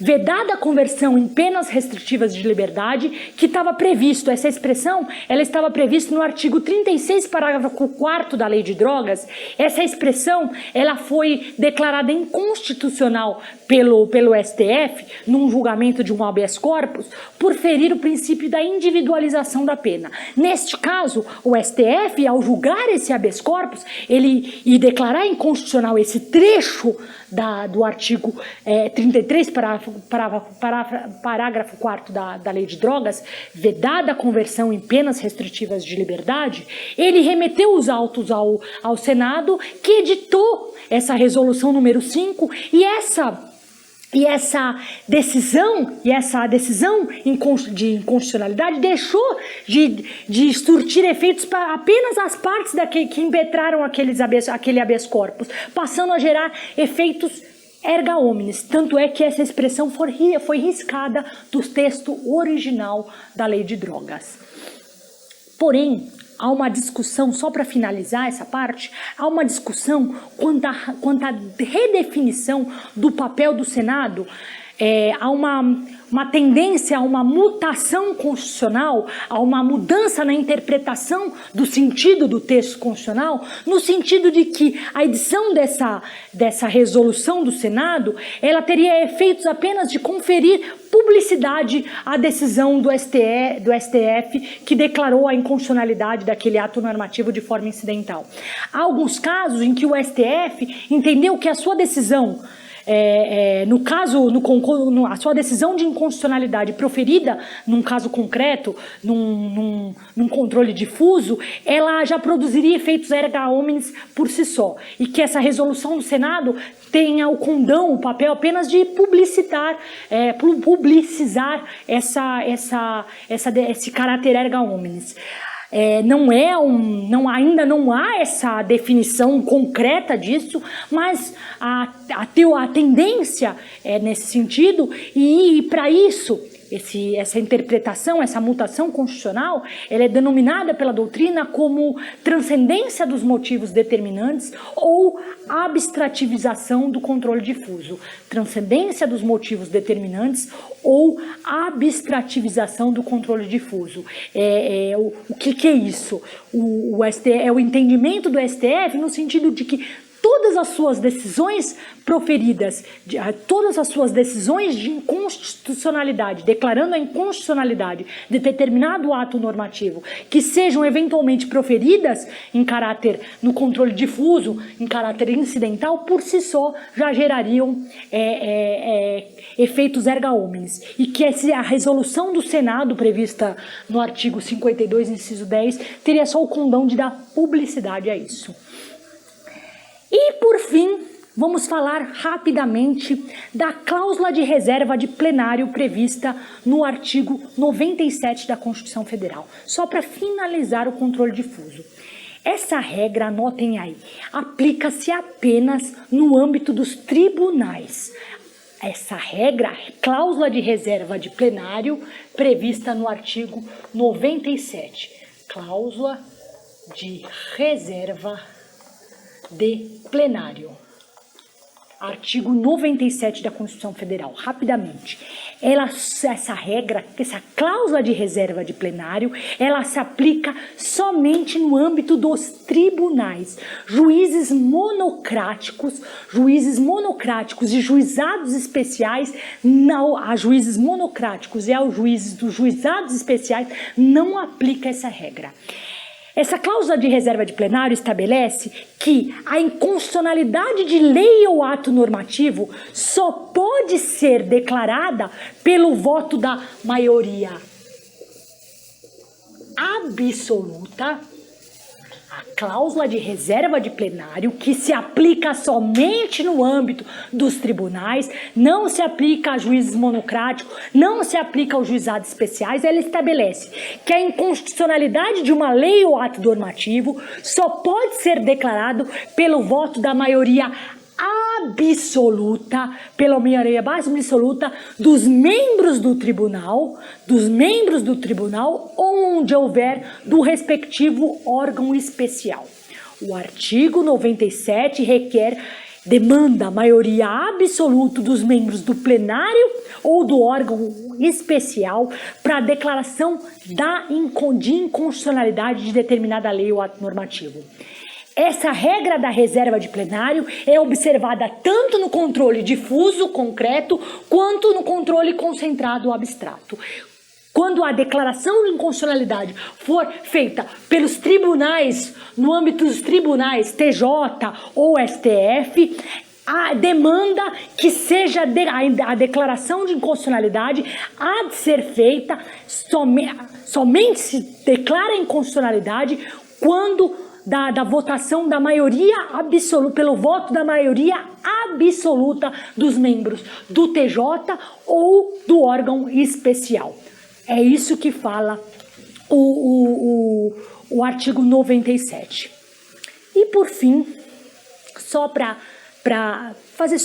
vedada a conversão em penas restritivas de liberdade, que estava previsto, essa expressão, ela estava prevista no artigo 36, parágrafo 4º da Lei de Drogas. Essa expressão, ela foi declarada inconstitucional pelo STF, num julgamento de um habeas corpus, por ferir o princípio da individualização da pena. Neste caso, o STF, ao julgar esse habeas corpus, e declarar inconstitucional esse trecho do artigo 33, parágrafo 4º da Lei de Drogas, vedada a conversão em penas restritivas de liberdade, ele remeteu os autos ao Senado, que editou essa resolução número 5, e essa decisão de inconstitucionalidade deixou de surtir efeitos para apenas as partes que impetraram aquele habeas corpus, passando a gerar efeitos erga omnes. Tanto é que essa expressão foi riscada do texto original da Lei de Drogas. Porém, há uma discussão, só para finalizar essa parte, há uma discussão quanto à redefinição do papel do Senado. Há uma tendência a uma mutação constitucional, a uma mudança na interpretação do sentido do texto constitucional, no sentido de que a edição dessa resolução do Senado, ela teria efeitos apenas de conferir publicidade à decisão do STF que declarou a inconstitucionalidade daquele ato normativo de forma incidental. Há alguns casos em que o STF entendeu que a sua decisão, a sua decisão de inconstitucionalidade proferida num caso concreto, num controle difuso, ela já produziria efeitos erga omnes por si só, e que essa resolução do Senado tenha o condão, o papel apenas de publicizar esse caráter erga omnes. Ainda não há essa definição concreta disso, mas a tendência é nesse sentido, e para isso, essa interpretação, essa mutação constitucional, ela é denominada pela doutrina como transcendência dos motivos determinantes ou abstrativização do controle difuso. Transcendência dos motivos determinantes ou abstrativização do controle difuso. O que é isso? É o entendimento do STF no sentido de que todas as suas decisões proferidas, todas as suas decisões de inconstitucionalidade, declarando a inconstitucionalidade de determinado ato normativo, que sejam eventualmente proferidas no controle difuso, em caráter incidental, por si só já gerariam efeitos erga omnes. E que a resolução do Senado, prevista no artigo 52, inciso 10, teria só o condão de dar publicidade a isso. E, por fim, vamos falar rapidamente da cláusula de reserva de plenário prevista no artigo 97 da Constituição Federal, só para finalizar o controle difuso. Essa regra, anotem aí, aplica-se apenas no âmbito dos tribunais. Essa regra, cláusula de reserva de plenário, prevista no artigo 97. Cláusula de reserva de plenário. Artigo 97 da Constituição Federal. Rapidamente. Essa regra, essa cláusula de reserva de plenário, ela se aplica somente no âmbito dos tribunais. Juízes monocráticos e juizados especiais, a juízes monocráticos e aos juízes dos juizados especiais, não aplica essa regra. Essa cláusula de reserva de plenário estabelece que a inconstitucionalidade de lei ou ato normativo só pode ser declarada pelo voto da maioria absoluta. A cláusula de reserva de plenário, que se aplica somente no âmbito dos tribunais, não se aplica a juízes monocráticos, não se aplica aos juizados especiais, ela estabelece que a inconstitucionalidade de uma lei ou ato normativo só pode ser declarado pelo voto da maioria absoluta, dos membros do tribunal, onde houver do respectivo órgão especial. O artigo 97 demanda a maioria absoluta dos membros do plenário ou do órgão especial para a declaração de inconstitucionalidade de determinada lei ou ato normativo. Essa regra da reserva de plenário é observada tanto no controle difuso, concreto, quanto no controle concentrado abstrato. Quando a declaração de inconstitucionalidade for feita pelos tribunais, no âmbito dos tribunais TJ ou STF, a demanda que seja a declaração de inconstitucionalidade há de ser feita, somente se declara a inconstitucionalidade quando da votação da maioria absoluta, pelo voto da maioria absoluta dos membros do TJ ou do órgão especial. É isso que fala o artigo 97. E por fim, só para fazer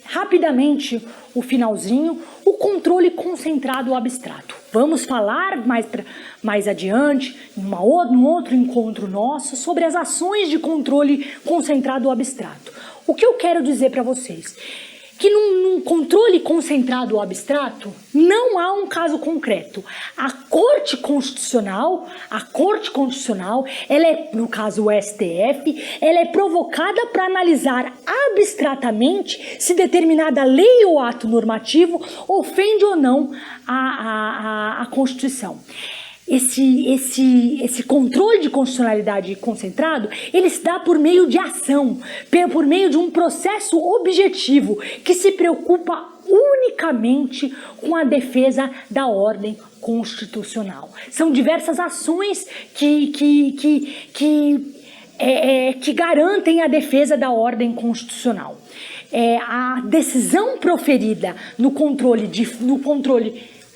rapidamente o finalzinho, o controle concentrado abstrato. Vamos falar mais adiante, num outro encontro nosso, sobre as ações de controle concentrado abstrato. O que eu quero dizer para vocês? Que num controle concentrado abstrato não há um caso concreto. A Corte Constitucional, ela é, no caso o STF, ela é provocada para analisar abstratamente se determinada lei ou ato normativo ofende ou não a Constituição. Esse controle de constitucionalidade concentrado, ele se dá por meio de ação, por meio de um processo objetivo que se preocupa unicamente com a defesa da ordem constitucional. São diversas ações que garantem a defesa da ordem constitucional. A decisão proferida no controle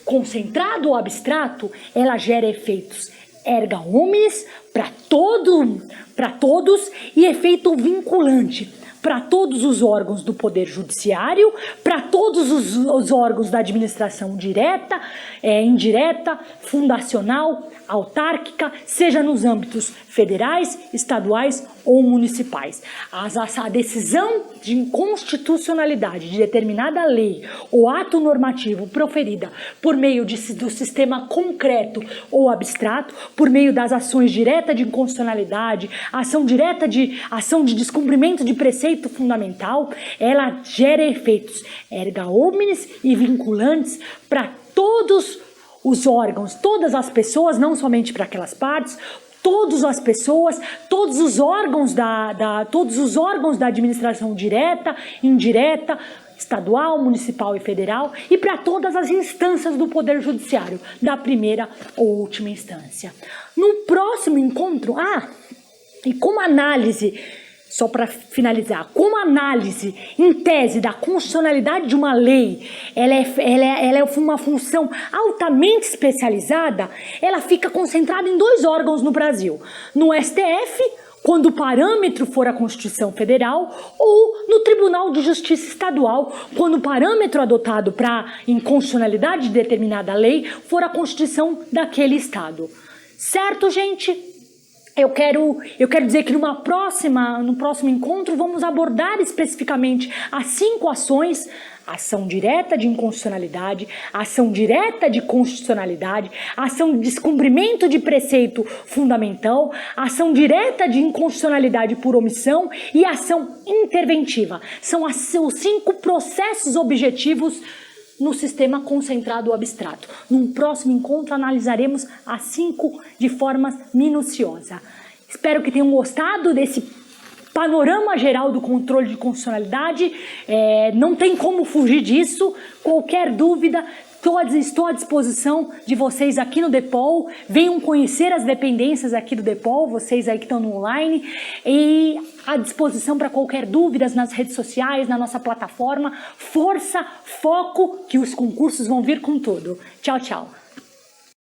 concentrado ou abstrato, ela gera efeitos erga omnes para todos e efeito vinculante para todos os órgãos do Poder Judiciário, para todos os órgãos da administração direta, indireta, fundacional, autárquica, seja nos âmbitos federais, estaduais ou municipais. A decisão de inconstitucionalidade de determinada lei ou ato normativo proferida por meio do sistema concreto ou abstrato, por meio das ações diretas de inconstitucionalidade, ação de descumprimento de preceito fundamental, ela gera efeitos erga omnes e vinculantes para todos os órgãos, todas as pessoas, não somente para aquelas partes, todas as pessoas, todos os órgãos da administração direta, indireta, estadual, municipal e federal, e para todas as instâncias do Poder Judiciário, da primeira ou última instância. No próximo encontro, e como análise, só para finalizar, como análise em tese da constitucionalidade de uma lei, ela é uma função altamente especializada, ela fica concentrada em 2 órgãos no Brasil, no STF, quando o parâmetro for a Constituição Federal, ou no Tribunal de Justiça Estadual, quando o parâmetro adotado para inconstitucionalidade de determinada lei for a Constituição daquele Estado. Certo, gente? Eu quero dizer que no próximo encontro vamos abordar especificamente as 5 ações: ação direta de inconstitucionalidade, ação direta de constitucionalidade, ação de descumprimento de preceito fundamental, ação direta de inconstitucionalidade por omissão e ação interventiva. São os 5 processos objetivos no sistema concentrado abstrato. Num próximo encontro analisaremos as 5 de forma minuciosa. Espero que tenham gostado desse panorama geral do controle de constitucionalidade. Não tem como fugir disso. Qualquer dúvida, estou à disposição de vocês aqui no DEPOL. Venham conhecer as dependências aqui do DEPOL, vocês aí que estão no online, e à disposição para qualquer dúvida nas redes sociais, na nossa plataforma. Força, foco, que os concursos vão vir com tudo. Tchau, tchau.